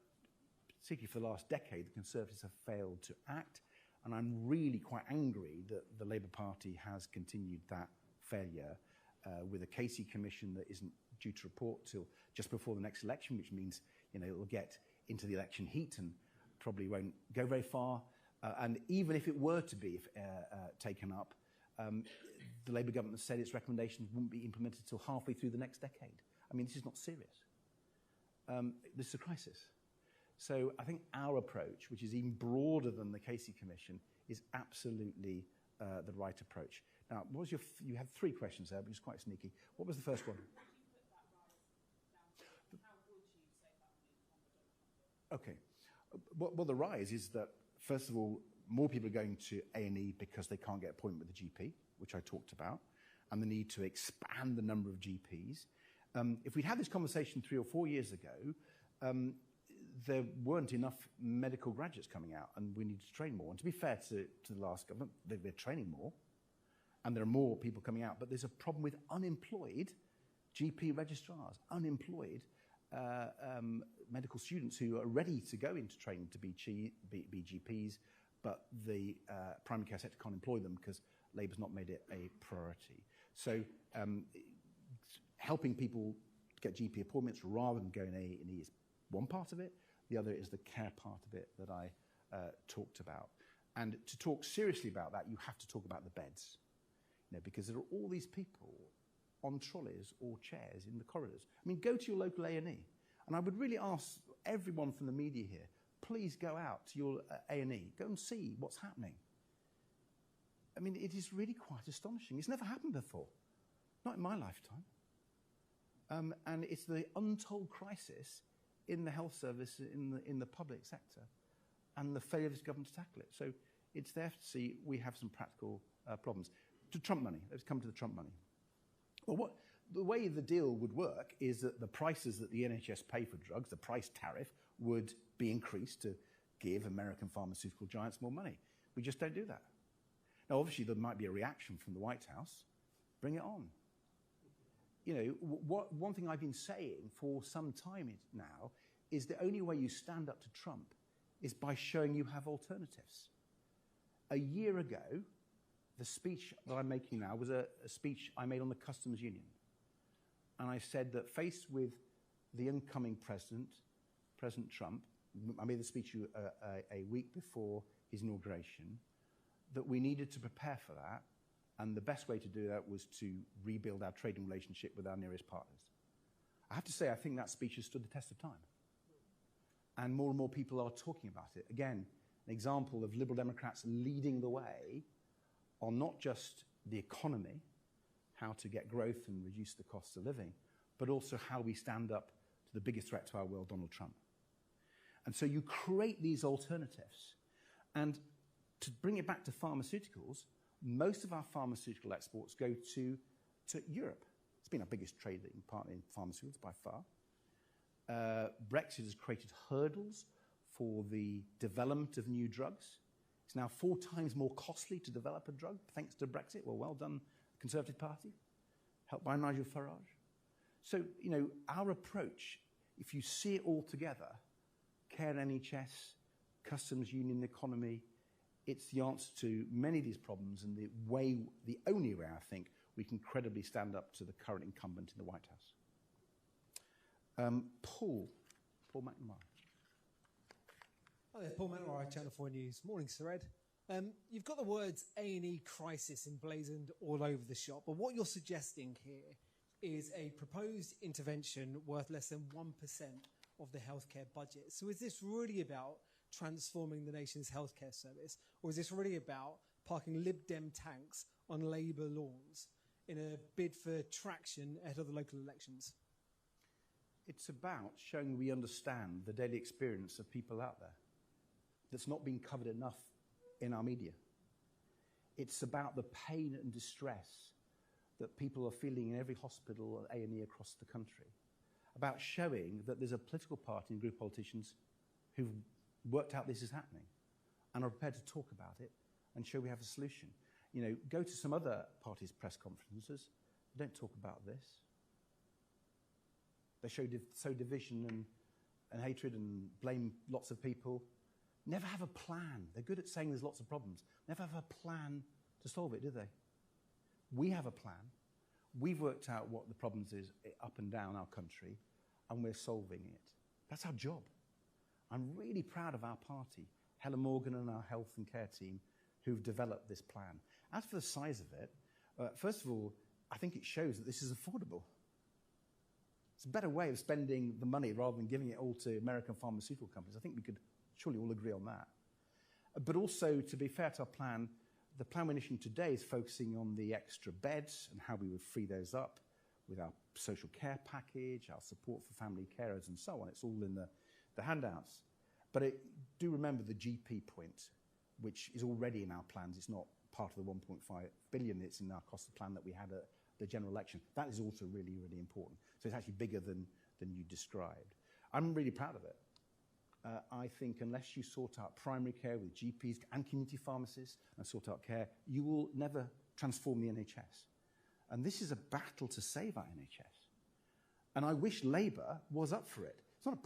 particularly for the last decade, the Conservatives have failed to act, and I'm really quite angry that the Labour Party has continued that failure with a Casey Commission that isn't due to report till just before the next election, which means it will get into the election heat and probably won't go very far. And even if it were to be taken up, the Labour government said its recommendations wouldn't be implemented till halfway through the next decade. I mean, this is not serious. This is a crisis. So I think our approach, which is even broader than the Casey Commission, is absolutely the right approach. Now, what was you had three questions there, which is quite sneaky. What was the first one? Okay. Well, the rise is that, first of all, more people are going to A&E because they can't get an appointment with the GP, which I talked about, and the need to expand the number of GPs. If we'd had this conversation 3 or 4 years ago, there weren't enough medical graduates coming out, and we needed to train more. And to be fair to the last government, they're training more, and there are more people coming out, but there's a problem with unemployed GP registrars, unemployed medical students who are ready to go into training to be GPs, but the primary care sector can't employ them because Labour's not made it a priority. So helping people get GP appointments rather than going A&E is one part of it. The other is the care part of it that I talked about. And to talk seriously about that, you have to talk about the beds, because there are all these people on trolleys or chairs in the corridors. I mean, go to your local A&E. And I would really ask everyone from the media here, please go out to your A&E. Go and see what's happening. I mean, it is really quite astonishing. It's never happened before, not in my lifetime. And it's the untold crisis in the health service, in the public sector, and the failure of this government to tackle it. So it's there to see we have some practical problems. To Trump money, let's come to the Trump money. Well, the way the deal would work is that the prices that the NHS pay for drugs, the price tariff, would be increased to give American pharmaceutical giants more money. We just don't do that. Now, obviously, there might be a reaction from the White House. Bring it on. One thing I've been saying for some time now is the only way you stand up to Trump is by showing you have alternatives. A year ago, the speech that I'm making now was a speech I made on the customs union. And I said that faced with the incoming President Trump, I made the speech a week before his inauguration, that we needed to prepare for that. And the best way to do that was to rebuild our trading relationship with our nearest partners. I have to say, I think that speech has stood the test of time. And more people are talking about it. Again, an example of Liberal Democrats leading the way on not just the economy, how to get growth and reduce the cost of living, but also how we stand up to the biggest threat to our world, Donald Trump. And so you create these alternatives. And to bring it back to pharmaceuticals, most of our pharmaceutical exports go to Europe. It's been our biggest trading partner in pharmaceuticals by far. Brexit has created hurdles for the development of new drugs. It's now 4 times more costly to develop a drug thanks to Brexit. Well done, Conservative Party, helped by Nigel Farage. So, our approach, if you see it all together, care NHS, customs union economy, it's the answer to many of these problems and the only way, I think, we can credibly stand up to the current incumbent in the White House. Paul McNamara. Hi there, Paul McNamara, Channel 4 News. Morning, Sir Ed. You've got the words A&E crisis emblazoned all over the shop, but what you're suggesting here is a proposed intervention worth less than 1% of the healthcare budget. So is this really about transforming the nation's healthcare service, or is this really about parking Lib Dem tanks on Labour lawns in a bid for traction ahead of the local elections? It's about showing we understand the daily experience of people out there that's not been covered enough in our media. It's about the pain and distress that people are feeling in every hospital and A&E across the country. About showing that there's a political party and group of politicians who've worked out this is happening and are prepared to talk about it and show we have a solution. Go to some other parties' press conferences. They don't talk about this. They sow division and hatred and blame lots of people. Never have a plan. They're good at saying there's lots of problems. Never have a plan to solve it, do they? We have a plan. We've worked out what the problems is up and down our country, and we're solving it. That's our job. I'm really proud of our party, Helen Morgan and our health and care team, who've developed this plan. As for the size of it, first of all, I think it shows that this is affordable. It's a better way of spending the money rather than giving it all to American pharmaceutical companies. I think we could surely all agree on that. But also, to be fair to our plan, the plan we're issuing today is focusing on the extra beds and how we would free those up with our social care package, our support for family carers and so on. It's all in the handouts. But do remember the GP point, which is already in our plans. It's not part of the 1.5 billion. It's in our cost of plan that we had at the general election. That is also really, really important. So it's actually bigger than you described. I'm really proud of it. I think unless you sort out primary care with GPs and community pharmacists and sort out care, you will never transform the NHS. And this is a battle to save our NHS. And I wish Labour was up for it. It's not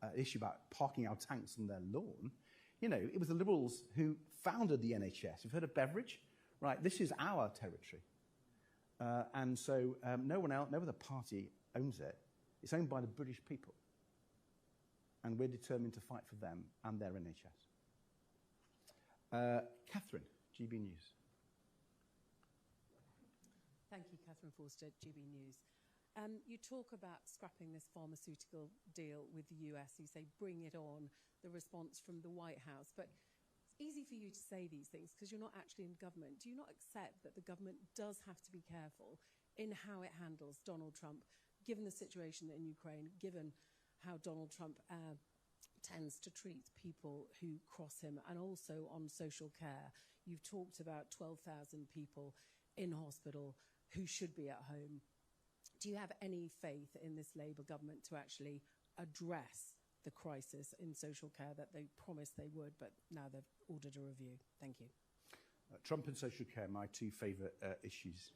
an issue about parking our tanks on their lawn. It was the Liberals who founded the NHS. You've heard of Beveridge? Right, this is our territory. And so no other party owns it. It's owned by the British people. And we're determined to fight for them and their NHS. Catherine, GB News. Thank you, Catherine Forster, GB News. You talk about scrapping this pharmaceutical deal with the US. You say, bring it on, the response from the White House. But it's easy for you to say these things because you're not actually in government. Do you not accept that the government does have to be careful in how it handles Donald Trump, given the situation in Ukraine, given how Donald Trump tends to treat people who cross him, and also on social care? You've talked about 12,000 people in hospital who should be at home. Do you have any faith in this Labour government to actually address the crisis in social care that they promised they would, but now they've ordered a review? Thank you. Trump and social care, my two favourite issues.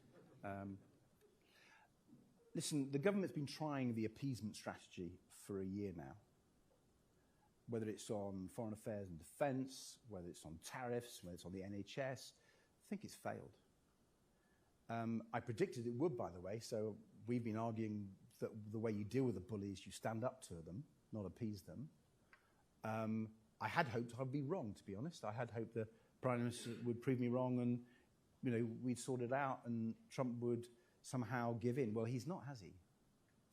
Listen, the government's been trying the appeasement strategy for a year now. Whether it's on foreign affairs and defence, whether it's on tariffs, whether it's on the NHS, I think it's failed. I predicted it would, by the way, so we've been arguing that the way you deal with the bullies, you stand up to them, not appease them. I had hoped I'd be wrong, to be honest. I had hoped the Prime Minister would prove me wrong and, you know, we'd sort it out and Trump would somehow give in. Well, he's not, has he? In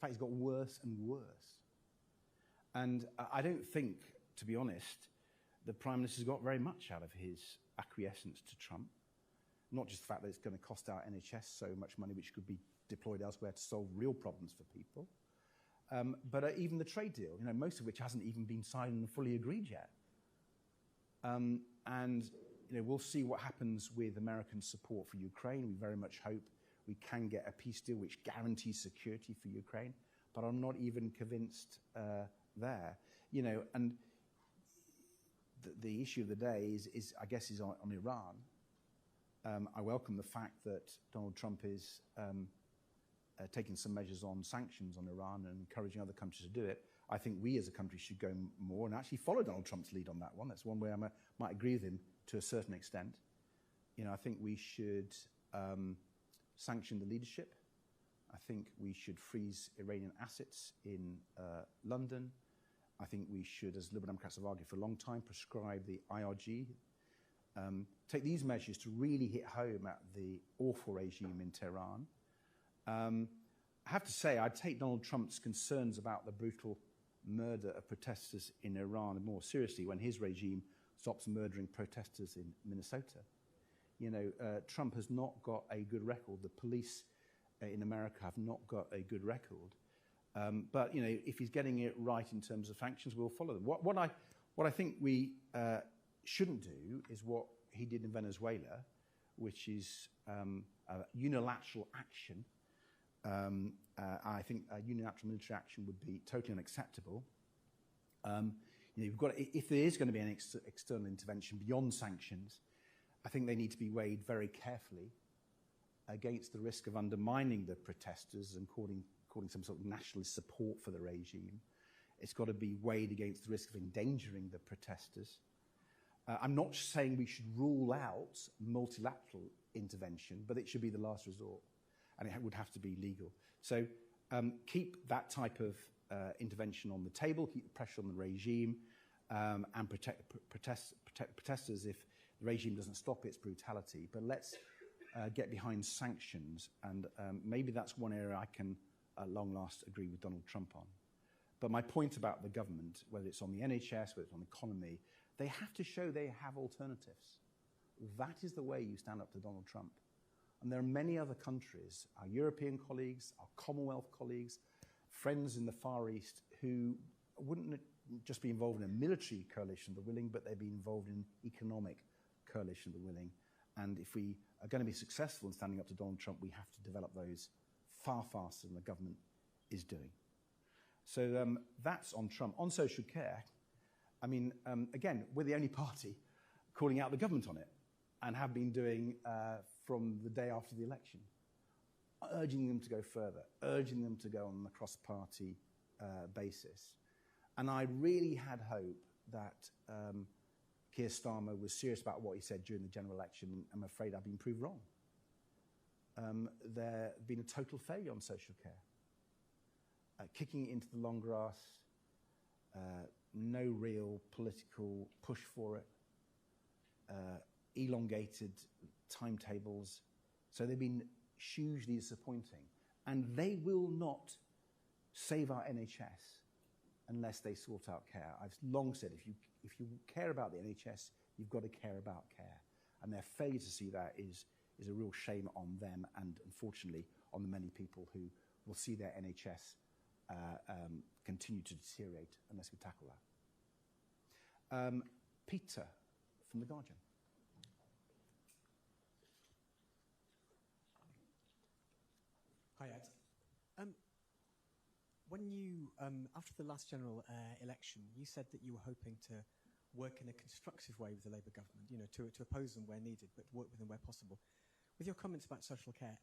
fact, he's got worse and worse. And I don't think, to be honest, the Prime Minister's got very much out of his acquiescence to Trump. Not just the fact that it's going to cost our NHS so much money, which could be deployed elsewhere to solve real problems for people, but even the trade deal, you know, most of which hasn't even been signed and fully agreed yet. And you know, we'll see what happens with American support for Ukraine. We very much hope we can get a peace deal which guarantees security for Ukraine, but I'm not even convinced there. You know, and the issue of the day is I guess, is on Iran. I welcome the fact that Donald Trump is taking some measures on sanctions on Iran and encouraging other countries to do it. I think we as a country should go more and actually follow Donald Trump's lead on that one. That's one way I might agree with him to a certain extent. You know, I think we should sanction the leadership. I think we should freeze Iranian assets in London. I think we should, as Liberal Democrats have argued for a long time, prescribe the IRG. Take these measures to really hit home at the awful regime in Tehran. I have to say, I'd take Donald Trump's concerns about the brutal murder of protesters in Iran more seriously when his regime stops murdering protesters in Minnesota. You know, Trump has not got a good record. The police in America have not got a good record. But, you know, if he's getting it right in terms of sanctions, we'll follow them. What I think we shouldn't do is what he did in Venezuela, which is a unilateral action. I think a unilateral military action would be totally unacceptable. You know, you've got if there is going to be an external intervention beyond sanctions, I think they need to be weighed very carefully against the risk of undermining the protesters and causing some sort of nationalist support for the regime. It's got to be weighed against the risk of endangering the protesters. I'm not saying we should rule out multilateral intervention, but it should be the last resort, and it would have to be legal. So keep that type of intervention on the table, keep the pressure on the regime, and protect protesters if the regime doesn't stop its brutality. But let's get behind sanctions, and maybe that's one area I can, at long last, agree with Donald Trump on. But my point about the government, whether it's on the NHS, whether it's on the economy, they have to show they have alternatives. That is the way you stand up to Donald Trump. And there are many other countries, our European colleagues, our Commonwealth colleagues, friends in the Far East, who wouldn't just be involved in a military coalition of the willing, but they'd be involved in economic coalition of the willing. And if we are going to be successful in standing up to Donald Trump, we have to develop those far faster than the government is doing. So that's on Trump. On social care, I mean, again, we're the only party calling out the government on it and have been doing from the day after the election, urging them to go further, urging them to go on the cross-party basis. And I really had hope that Keir Starmer was serious about what he said during the general election. I'm afraid I've been proved wrong. There's been a total failure on social care. kicking it into the long grass, no real political push for it, elongated timetables. So they've been hugely disappointing. And they will not save our NHS unless they sort out care. I've long said if you care about the NHS, you've got to care about care. And their failure to see that is a real shame on them and, unfortunately, on the many people who will see their NHS continue to deteriorate unless we tackle that. Peter from The Guardian. Hi, Ed. When you, after the last general election, you said that you were hoping to work in a constructive way with the Labour government, you know, to oppose them where needed, but work with them where possible. With your comments about social care,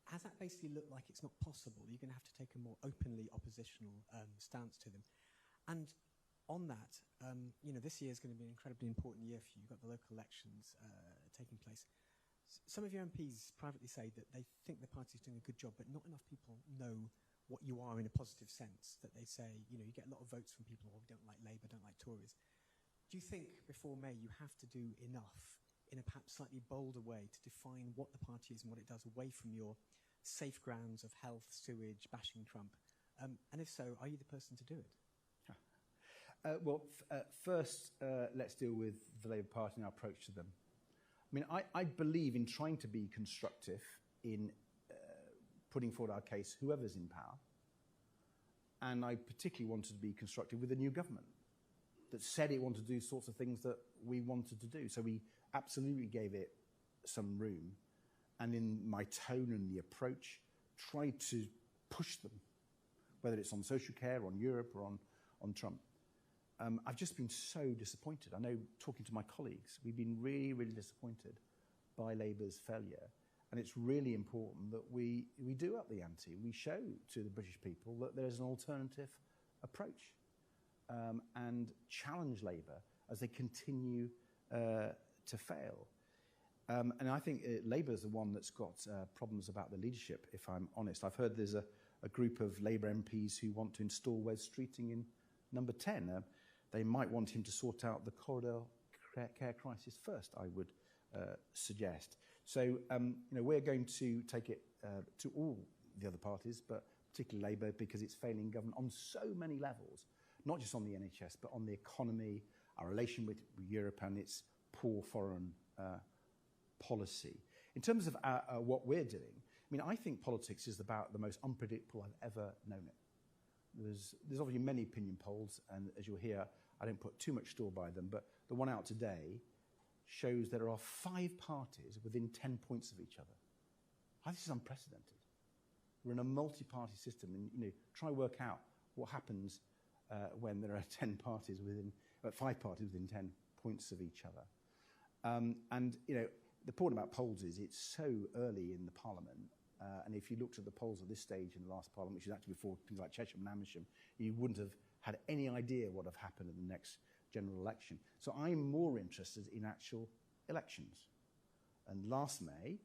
has that basically looked like it's not possible? You're going to have to take a more openly oppositional stance to them. And on that, you know, this year is going to be an incredibly important year for you. You've got the local elections taking place. Some of your MPs privately say that they think the party's doing a good job, but not enough people know what you are in a positive sense, that they say, you know, you get a lot of votes from people who don't like Labour, don't like Tories. Do you think before May you have to do enough in a perhaps slightly bolder way to define what the party is and what it does away from your safe grounds of health, sewage, bashing Trump? And if so, are you the person to do it? First, let's deal with the Labour Party and our approach to them. I mean, I believe in trying to be constructive in putting forward our case, whoever's in power. And I particularly wanted to be constructive with the new government that said it wanted to do sorts of things that we wanted to do. So we absolutely gave it some room. And in my tone and the approach, tried to push them, whether it's on social care, on Europe, or on Trump. I've just been so disappointed. I know, talking to my colleagues, we've been really, really disappointed by Labour's failure. And it's really important that we do up the ante. We show to the British people that there's an alternative approach and challenge Labour as they continue to fail. And I think Labour's the one that's got problems about the leadership, if I'm honest. I've heard there's a group of Labour MPs who want to install Wes Streeting in number 10. They might want him to sort out the corridor care crisis first, I would suggest. So, you know, we're going to take it to all the other parties, but particularly Labour, because it's failing government on so many levels, not just on the NHS, but on the economy, our relation with Europe and its poor foreign policy. In terms of what we're doing, I mean, I think politics is about the most unpredictable I've ever known it. There's obviously many opinion polls, and as you'll hear, I don't put too much store by them, but the one out today shows there are 5 parties within 10 points of each other. I think this is unprecedented. We're in a multi-party system, and you know, try and work out what happens when there are 5 parties within 10 points of each other. And you know, the point about polls is it's so early in the Parliament, and if you looked at the polls at this stage in the last Parliament, which is actually before things like Chesham and Amersham, you wouldn't have had any idea what would have happened in the next general election. So I'm more interested in actual elections. And last May,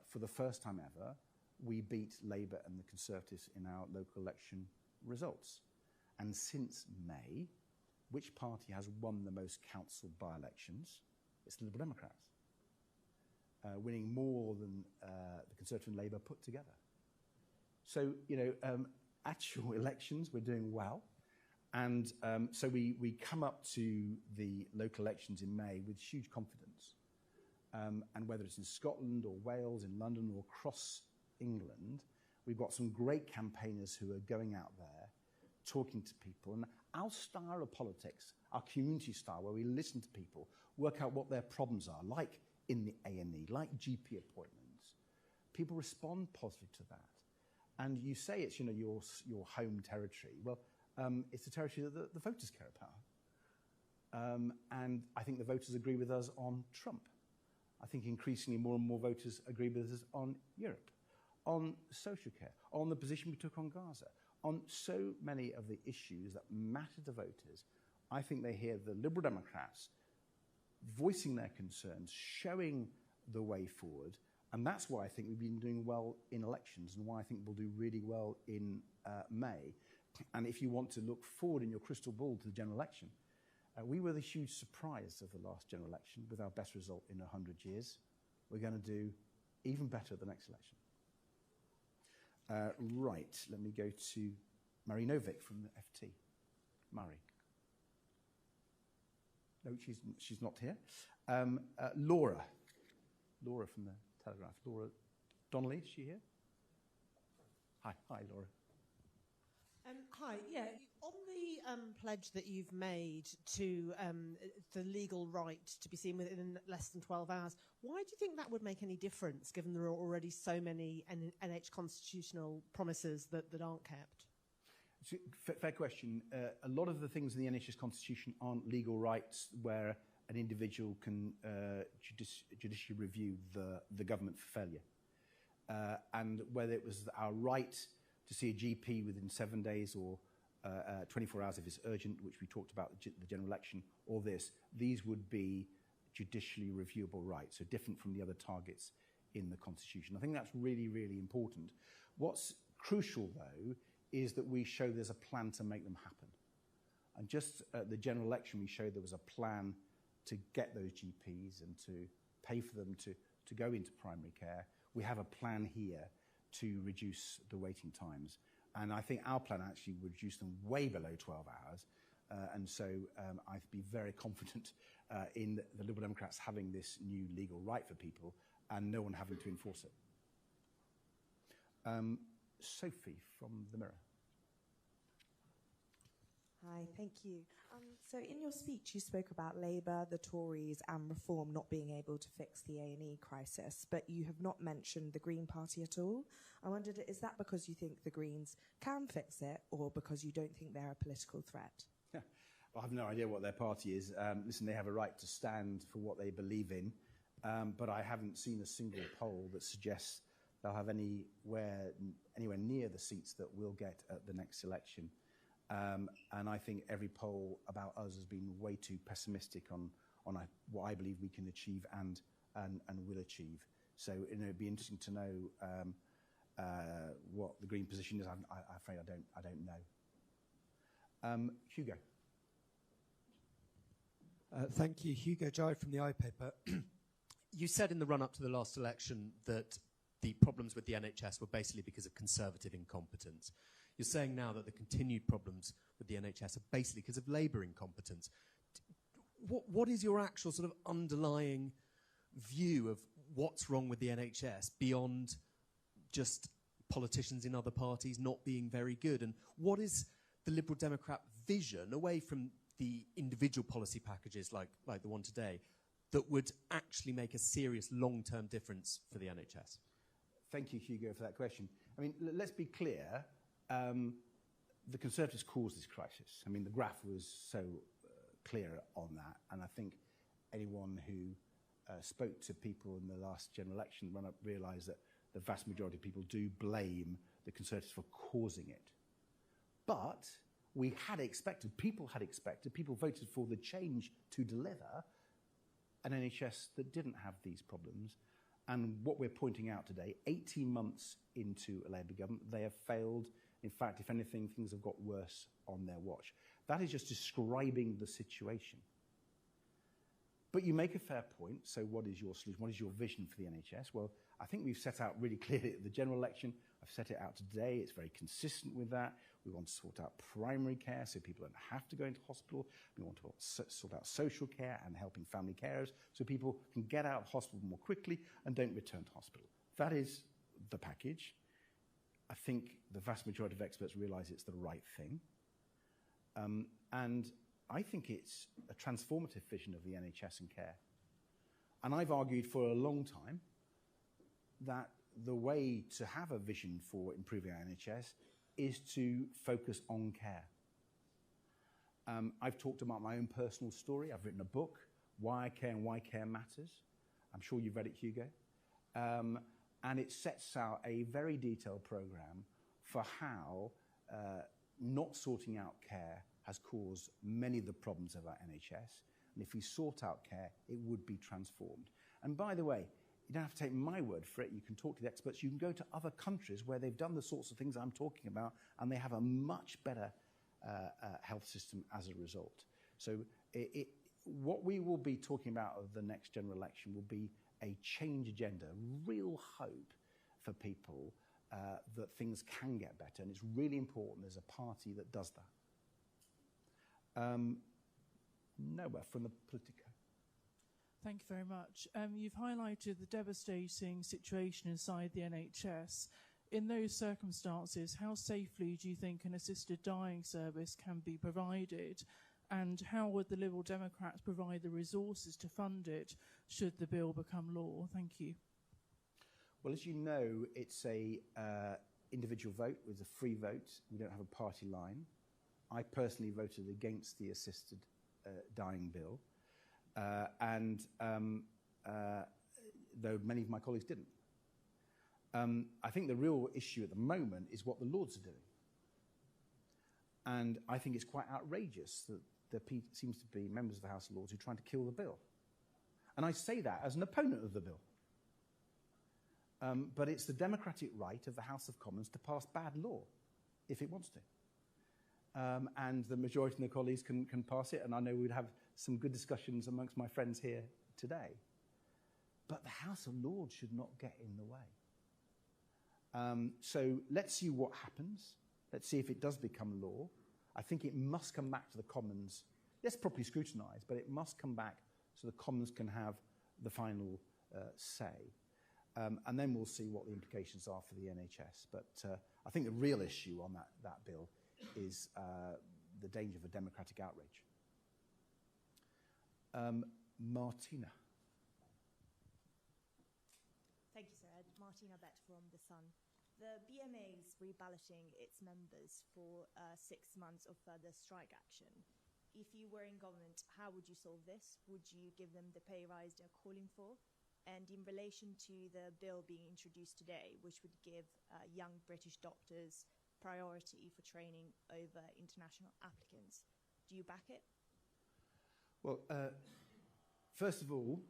for the first time ever, we beat Labour and the Conservatives in our local election results. And since May, which party has won the most council by-elections? It's the Liberal Democrats, winning more than the Conservative and Labour put together. So, you know, actual elections, we're doing well. And so we come up to the local elections in May with huge confidence. And whether it's in Scotland or Wales, in London or across England, we've got some great campaigners who are going out there, talking to people. And our style of politics, our community style, where we listen to people, work out what their problems are, like in the A&E, like GP appointments. People respond positively to that. And you say it's, you know, your home territory. Well, it's the territory that the voters care about. And I think the voters agree with us on Trump. I think increasingly more and more voters agree with us on Europe, on social care, on the position we took on Gaza, on so many of the issues that matter to voters. I think they hear the Liberal Democrats voicing their concerns, showing the way forward, And that's why I think we've been doing well in elections and why I think we'll do really well in May. And if you want to look forward in your crystal ball to the general election, we were the huge surprise of the last general election with our best result in 100 years. We're going to do even better the next election. Right, let me go to Mary Novick from the FT. Murray. No, she's not here. Laura. Laura from the Telegraph. Laura Donnelly, is she here? Hi, Laura. Hi, yeah. On the pledge that you've made to the legal right to be seen within less than 12 hours, why do you think that would make any difference, given there are already so many NH constitutional promises that aren't kept? It's a fair question. A lot of the things in the NHS constitution aren't legal rights where an individual can judicially review the government for failure. And whether it was our right to see a GP within 7 days or 24 hours if it's urgent, which we talked about the general election, or these would be judicially reviewable rights, so different from the other targets in the Constitution. I think that's really, really important. What's crucial, though, is that we show there's a plan to make them happen. And just at the general election, we showed there was a plan to get those GPs and to pay for them to go into primary care. We have a plan here to reduce the waiting times. And I think our plan actually would reduce them way below 12 hours. And so I'd be very confident in the Liberal Democrats having this new legal right for people and no one having to enforce it. Sophie from The Mirror. Hi, thank you. So in your speech, you spoke about Labour, the Tories and Reform not being able to fix the A&E crisis, but you have not mentioned the Green Party at all. I wondered, is that because you think the Greens can fix it or because you don't think they're a political threat? Yeah. Well, I have no idea what their party is. Listen, they have a right to stand for what they believe in, but I haven't seen a single poll that suggests they'll have anywhere near the seats that we'll get at the next election. And I think every poll about us has been way too pessimistic on what I believe we can achieve and will achieve. So it'd be interesting to know what the Green position is. I'm afraid I don't know. Hugo. Thank you, Hugo Jai from the iPaper. You said in the run-up to the last election that the problems with the NHS were basically because of Conservative incompetence. You're saying now that the continued problems with the NHS are basically because of Labour incompetence. What is your actual sort of underlying view of what's wrong with the NHS beyond just politicians in other parties not being very good? And what is the Liberal Democrat vision, away from the individual policy packages like the one today, that would actually make a serious long-term difference for the NHS? Thank you, Hugo, for that question. I mean, let's be clear. The Conservatives caused this crisis. I mean, the graph was so clear on that, and I think anyone who spoke to people in the last general election run-up realised that the vast majority of people do blame the Conservatives for causing it. But we had expected, people voted for the change to deliver an NHS that didn't have these problems. And what we're pointing out today, 18 months into a Labour government, they have failed. In fact, if anything, things have got worse on their watch. That is just describing the situation. But you make a fair point. So what is your solution? What is your vision for the NHS? Well, I think we've set out really clearly at the general election. I've set it out today. It's very consistent with that. We want to sort out primary care so people don't have to go into hospital. We want to sort out social care and helping family carers so people can get out of hospital more quickly and don't return to hospital. That is the package. I think the vast majority of experts realise it's the right thing. And I think it's a transformative vision of the NHS and care. And I've argued for a long time that the way to have a vision for improving our NHS is to focus on care. I've talked about my own personal story. I've written a book, Why I Care and Why Care Matters. I'm sure you've read it, Hugo. And it sets out a very detailed programme for how not sorting out care has caused many of the problems of our NHS. And if we sort out care, it would be transformed. And by the way, you don't have to take my word for it. You can talk to the experts. You can go to other countries where they've done the sorts of things I'm talking about, and they have a much better health system as a result. So what we will be talking about of the next general election will be a change agenda, real hope for people that things can get better. And it's really important there's a party that does that. Noah from the Politico. Thank you very much. You've highlighted the devastating situation inside the NHS. In those circumstances, how safely do you think an assisted dying service can be provided? And how would the Liberal Democrats provide the resources to fund it should the bill become law? Thank you. Well, as you know, it's a individual vote. It's a free vote. We don't have a party line. I personally voted against the assisted dying bill, though many of my colleagues didn't. I think the real issue at the moment is what the Lords are doing. And I think it's quite outrageous that there seems to be members of the House of Lords who are trying to kill the bill. And I say that as an opponent of the bill. But it's the democratic right of the House of Commons to pass bad law, if it wants to. And the majority of the colleagues can pass it, and I know we'd have some good discussions amongst my friends here today. But the House of Lords should not get in the way. So let's see what happens. Let's see if it does become law. I think it must come back to the Commons. Let's properly scrutinise, but it must come back so the Commons can have the final say. And then we'll see what the implications are for the NHS. But I think the real issue on that bill is the danger of a democratic outrage. Martina. Thank you, Sir Ed. Martina Bett from The Sun. The BMA is reballoting its members for 6 months of further strike action. If you were in government, how would you solve this? Would you give them the pay rise they're calling for? And in relation to the bill being introduced today, which would give young British doctors priority for training over international applicants, do you back it? Well, first of all,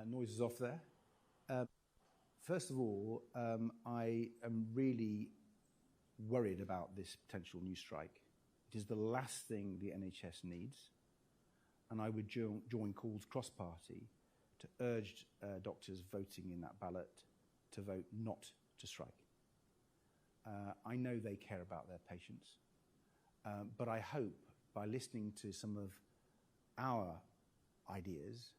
noise is off there. First of all, I am really worried about this potential new strike. It is the last thing the NHS needs, and I would join calls cross-party to urge doctors voting in that ballot to vote not to strike. I know they care about their patients, but I hope by listening to some of our ideas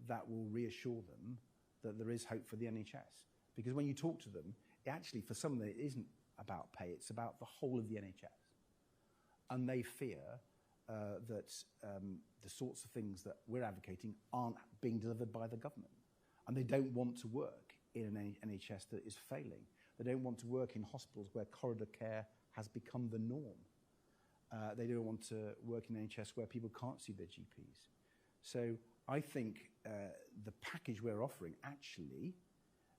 that will reassure them that there is hope for the NHS. Because when you talk to them, actually for some of them it isn't about pay, it's about the whole of the NHS. And they fear that the sorts of things that we're advocating aren't being delivered by the government. And they don't want to work in an NHS that is failing. They don't want to work in hospitals where corridor care has become the norm. They don't want to work in an NHS where people can't see their GPs. So I think the package we're offering, actually,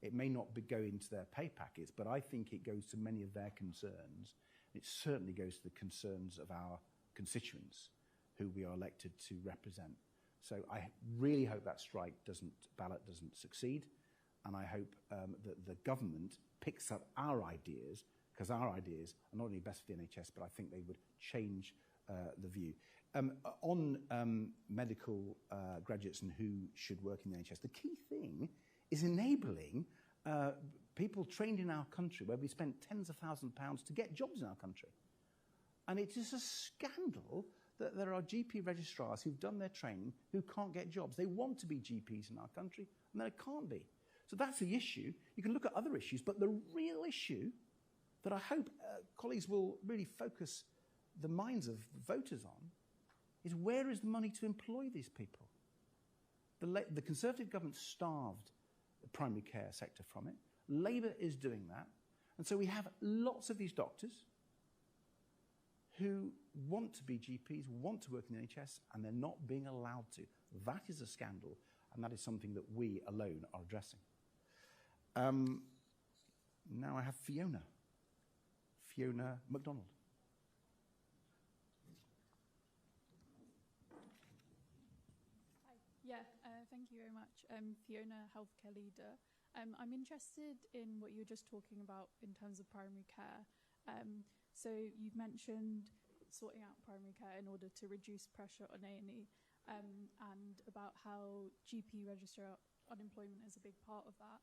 it may not go into their pay packets, but I think it goes to many of their concerns. It certainly goes to the concerns of our constituents who we are elected to represent. So I really hope that ballot doesn't succeed, and I hope that the government picks up our ideas, because our ideas are not only best for the NHS, but I think they would change the view. On medical graduates and who should work in the NHS, the key thing is enabling people trained in our country, where we spent tens of thousands of pounds to get jobs in our country. And it is a scandal that there are GP registrars who've done their training who can't get jobs. They want to be GPs in our country, and they can't be. So that's the issue. You can look at other issues, but the real issue that I hope colleagues will really focus the minds of voters on is, where is the money to employ these people? The Conservative government starved the primary care sector from it. Labour is doing that. And so we have lots of these doctors who want to be GPs, want to work in the NHS, and they're not being allowed to. That is a scandal, and that is something that we alone are addressing. Now I have Fiona MacDonald. Yeah, Thank you very much. Fiona, healthcare leader. I'm interested in what you were just talking about in terms of primary care. So you've mentioned sorting out primary care in order to reduce pressure on A&E, and about how GP registrar unemployment is a big part of that.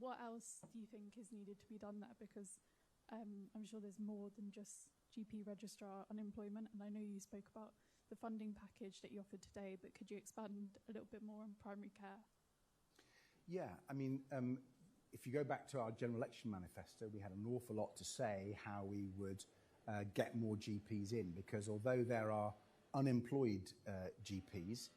What else do you think is needed to be done there? Because I'm sure there's more than just GP registrar unemployment, and I know you spoke about the funding package that you offered today, but could you expand a little bit more on primary care? Yeah, I mean, if you go back to our general election manifesto, we had an awful lot to say how we would get more GPs in, because although there are unemployed GPs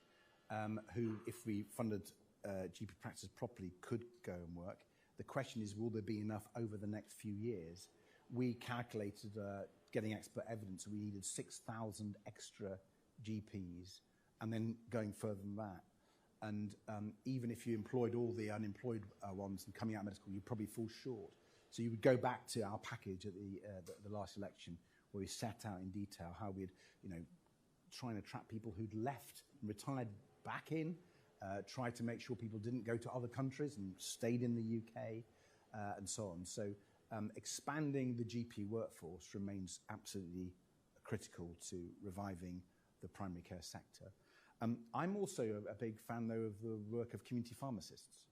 who, if we funded GP practices properly, could go and work, the question is, will there be enough over the next few years? We calculated, getting expert evidence, we needed 6,000 extra GPs, and then going further than that. And even if you employed all the unemployed ones and coming out of medical school, you'd probably fall short. So you would go back to our package at the last election, where we set out in detail how we'd, try and attract people who'd left and retired back in, try to make sure people didn't go to other countries and stayed in the UK, and so on. So expanding the GP workforce remains absolutely critical to reviving the primary care sector. I'm also a big fan, though, of the work of community pharmacists.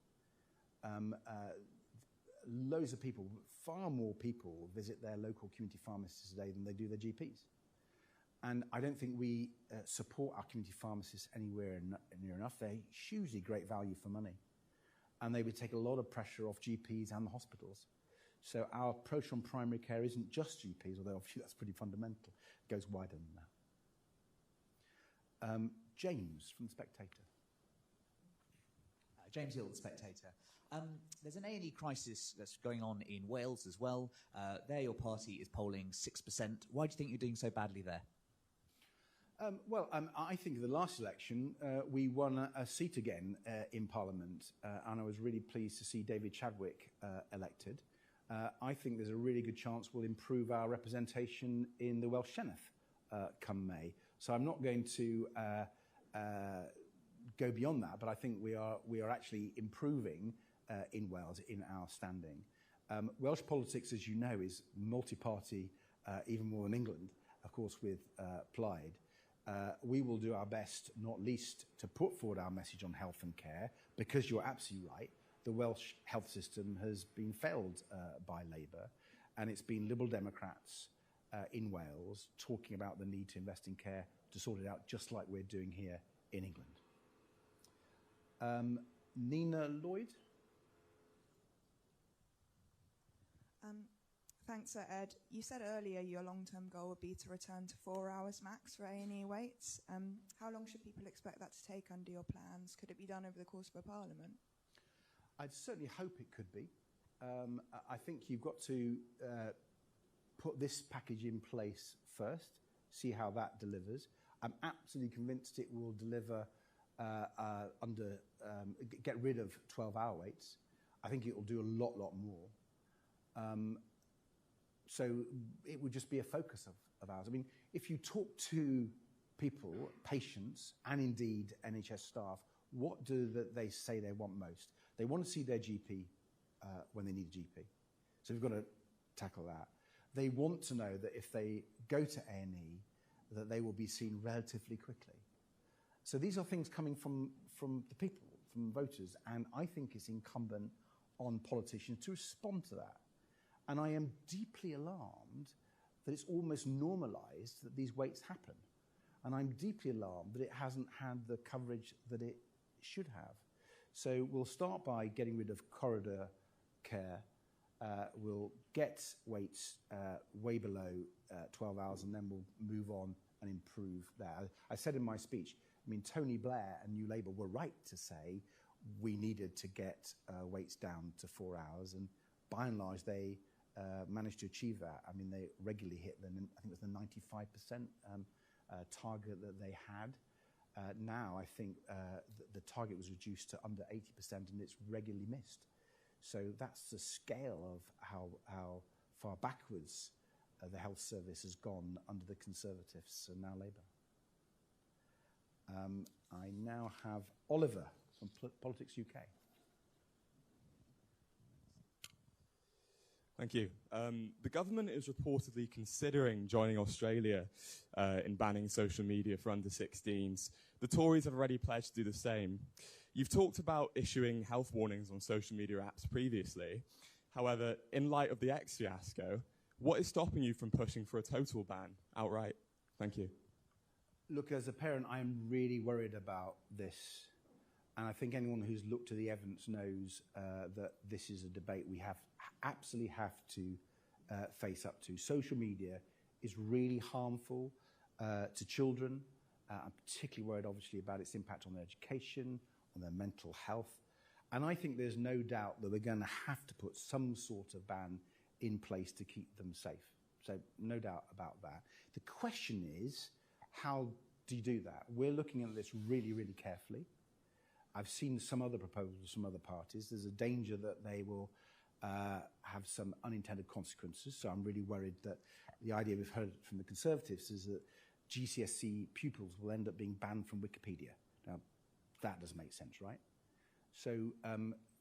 Loads of people, far more people visit their local community pharmacists today than they do their GPs. And I don't think we support our community pharmacists anywhere near enough. They're hugely great value for money. And they would take a lot of pressure off GPs and the hospitals. So our approach on primary care isn't just GPs, although obviously that's pretty fundamental. It goes wider than that. James from The Spectator. James Hill, The Spectator. There's an A&E crisis that's going on in Wales as well. There your party is polling 6%. Why do you think you're doing so badly there? I think the last election we won a seat again in Parliament, and I was really pleased to see David Chadwick elected. I think there's a really good chance we'll improve our representation in the Welsh Senedd come May. So I'm not going to go beyond that, but I think we are actually improving in Wales in our standing. Welsh politics, as you know, is multi-party, even more than England, of course, with Plaid. We will do our best, not least, to put forward our message on health and care, because you're absolutely right. The Welsh health system has been failed by Labour, and it's been Liberal Democrats in Wales talking about the need to invest in care to sort it out, just like we're doing here in England. Nina Lloyd. Thanks, Ed. You said earlier your long-term goal would be to return to 4 hours max for A&E waits. How long should people expect that to take under your plans? Could it be done over the course of a parliament? I'd certainly hope it could be. I think you've got to put this package in place first, see how that delivers. I'm absolutely convinced it will deliver get rid of 12-hour waits. I think it will do a lot more. So it would just be a focus of ours. I mean, if you talk to people, patients, and indeed NHS staff, what do they say they want most? They want to see their GP when they need a GP. So we've got to tackle that. They want to know that if they go to A&E, that they will be seen relatively quickly. So these are things coming from the people, from voters, and I think it's incumbent on politicians to respond to that. And I am deeply alarmed that it's almost normalised that these waits happen. And I'm deeply alarmed that it hasn't had the coverage that it should have. So we'll start by getting rid of corridor care. We'll get waits way below 12 hours, and then we'll move on and improve that. I said in my speech, I mean, Tony Blair and New Labour were right to say we needed to get waits down to 4 hours, and by and large, they managed to achieve that. I mean, they regularly hit I think it was the 95% target that they had. Now, I think the target was reduced to under 80%, and it's regularly missed. So that's the scale of how far backwards the health service has gone under the Conservatives and now Labour. I now have Oliver from Politics UK. Thank you. The government is reportedly considering joining Australia in banning social media for under 16s. The Tories have already pledged to do the same. You've talked about issuing health warnings on social media apps previously. However, in light of the X fiasco, what is stopping you from pushing for a total ban outright? Thank you. Look, as a parent, I'm really worried about this. And I think anyone who's looked at the evidence knows that this is a debate we absolutely have to face up to. Social media is really harmful to children. I'm particularly worried, obviously, about its impact on their education, on their mental health. And I think there's no doubt that we're going to have to put some sort of ban in place to keep them safe. So no doubt about that. The question is, how do you do that? We're looking at this really, really carefully. I've seen some other proposals from other parties. There's a danger that they will have some unintended consequences. So I'm really worried that the idea we've heard from the Conservatives is that GCSE pupils will end up being banned from Wikipedia. Now, that doesn't make sense, right? So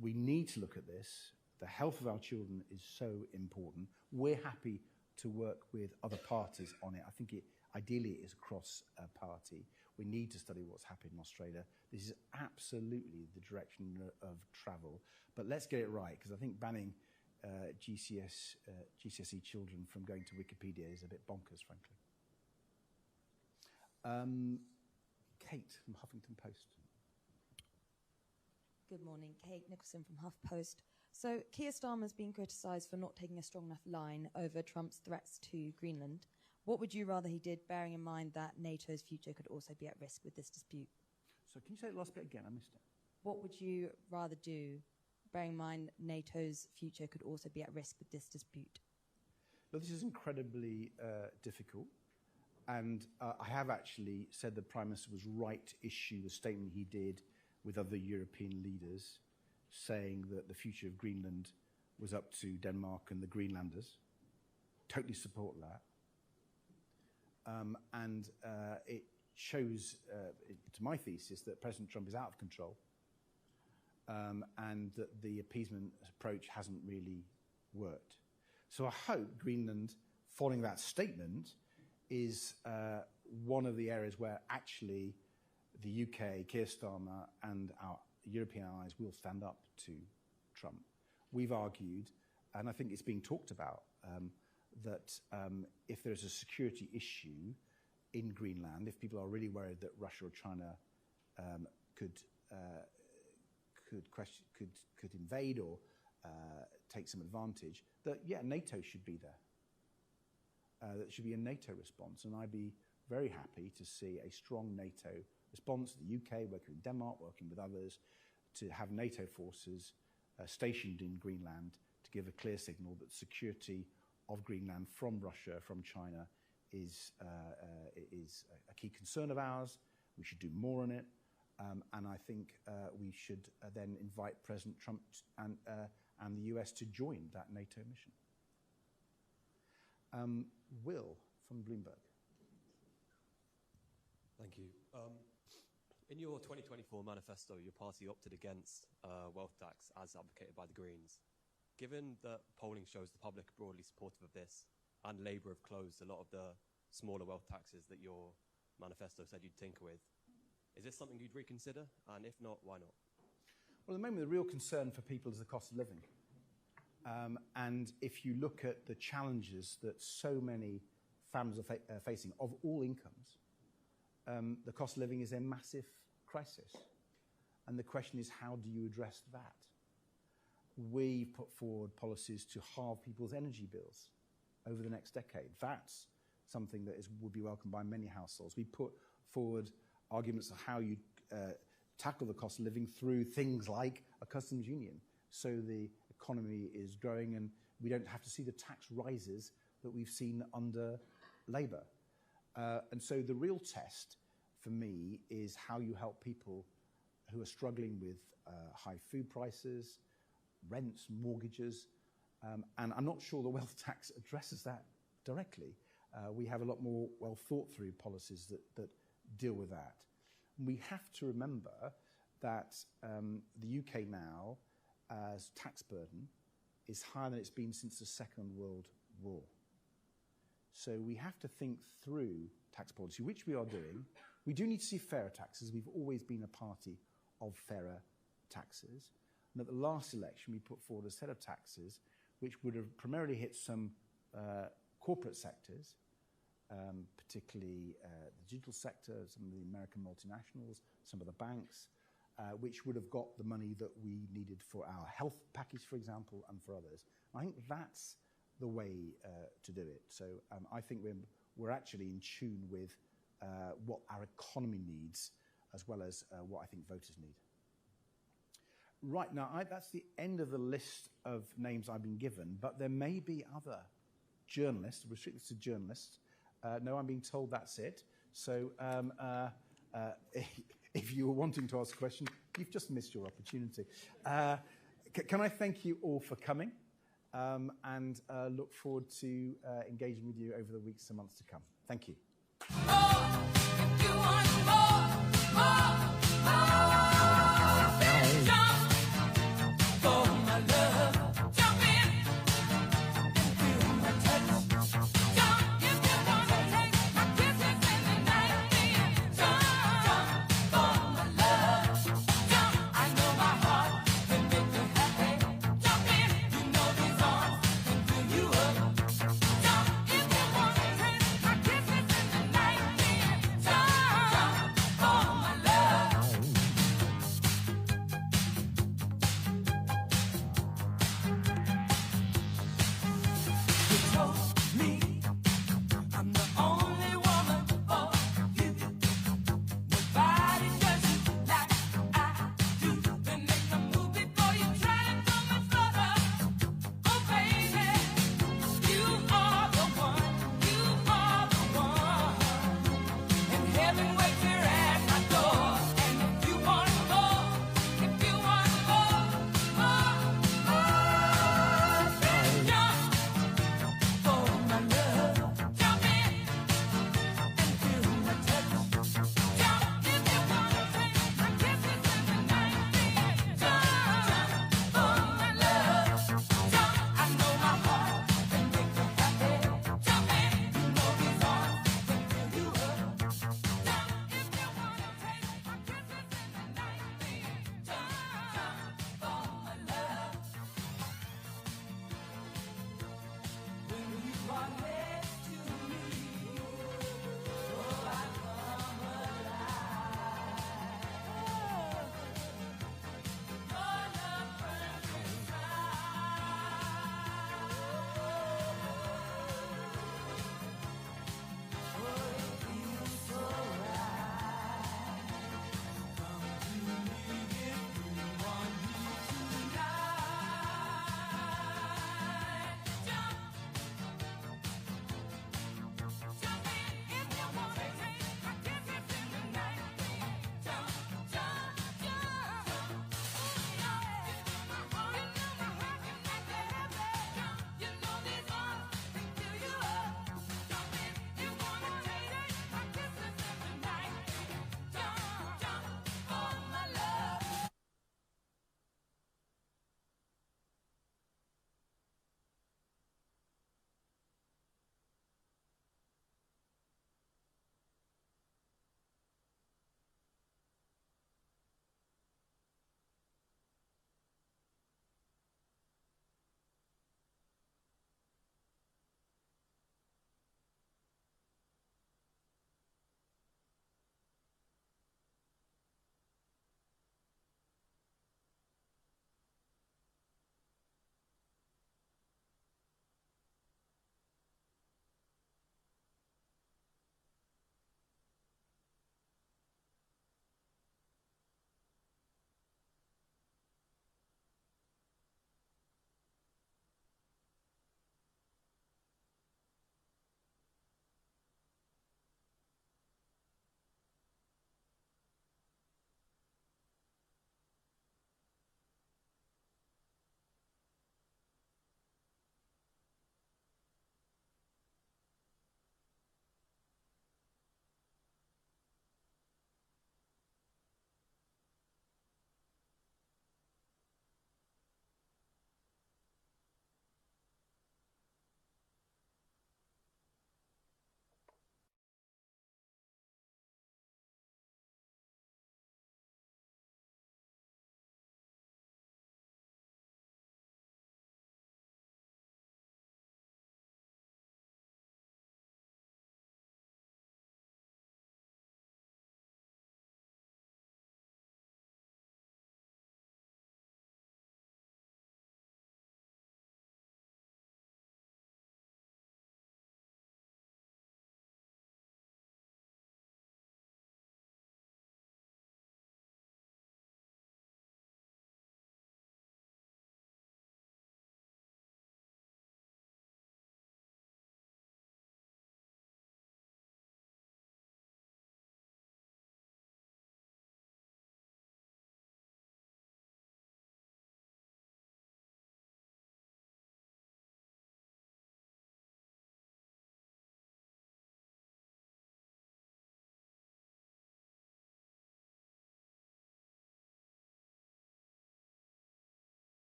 we need to look at this. The health of our children is so important. We're happy to work with other parties on it. I think ideally it is across a party. We need to study what's happened in Australia. This is absolutely the direction of travel. But let's get it right, because I think banning GCSE children from going to Wikipedia is a bit bonkers, frankly. Kate from Huffington Post. Good morning, Kate Nicholson from HuffPost. So Keir Starmer's been criticised for not taking a strong enough line over Trump's threats to Greenland. What would you rather he did, bearing in mind that NATO's future could also be at risk with this dispute? So can you say the last bit again? I missed it. What would you rather do, bearing in mind NATO's future could also be at risk with this dispute? Well, this is incredibly difficult. And I have actually said the Prime Minister was right to issue the statement he did with other European leaders, saying that the future of Greenland was up to Denmark and the Greenlanders. Totally support that. And it shows, to my thesis, that President Trump is out of control and that the appeasement approach hasn't really worked. So I hope Greenland, following that statement, is one of the areas where actually the UK, Keir Starmer, and our European allies will stand up to Trump. We've argued, and I think it's being talked about, that if there's a security issue in Greenland, if people are really worried that Russia or China could invade or take some advantage, that, yeah, NATO should be there. That should be a NATO response, and I'd be very happy to see a strong NATO response, the UK working with Denmark, working with others, to have NATO forces stationed in Greenland to give a clear signal that security of Greenland from Russia, from China, is a key concern of ours. We should do more on it, and I think we should then invite President Trump and the US to join that NATO mission. Will from Bloomberg. Thank you. In your 2024 manifesto, your party opted against wealth tax as advocated by the Greens. Given that polling shows the public are broadly supportive of this, and Labour have closed a lot of the smaller wealth taxes that your manifesto said you'd tinker with, is this something you'd reconsider? And if not, why not? Well, at the moment, the real concern for people is the cost of living. And if you look at the challenges that so many families are facing of all incomes, the cost of living is a massive crisis. And the question is, how do you address that? We've put forward policies to halve people's energy bills over the next decade. That's something that would be welcomed by many households. We put forward arguments of how you tackle the cost of living through things like a customs union, so the economy is growing and we don't have to see the tax rises that we've seen under Labour. And so the real test for me is how you help people who are struggling with high food prices, rents, mortgages, and I'm not sure the wealth tax addresses that directly. We have a lot more well thought through policies that deal with that. We have to remember that the UK now, as tax burden, is higher than it's been since the Second World War. So we have to think through tax policy, which we are doing. We do need to see fairer taxes. We've always been a party of fairer taxes. And at the last election, we put forward a set of taxes which would have primarily hit some corporate sectors, particularly the digital sector, some of the American multinationals, some of the banks, which would have got the money that we needed for our health package, for example, and for others. I think that's the way to do it. So I think we're actually in tune with what our economy needs, as well as what I think voters need. Right, now that's the end of the list of names I've been given, but there may be other journalists, restricted to journalists. No, I'm being told that's it. So if you were wanting to ask a question, you've just missed your opportunity. Can I thank you all for coming, and look forward to engaging with you over the weeks and months to come. Thank you.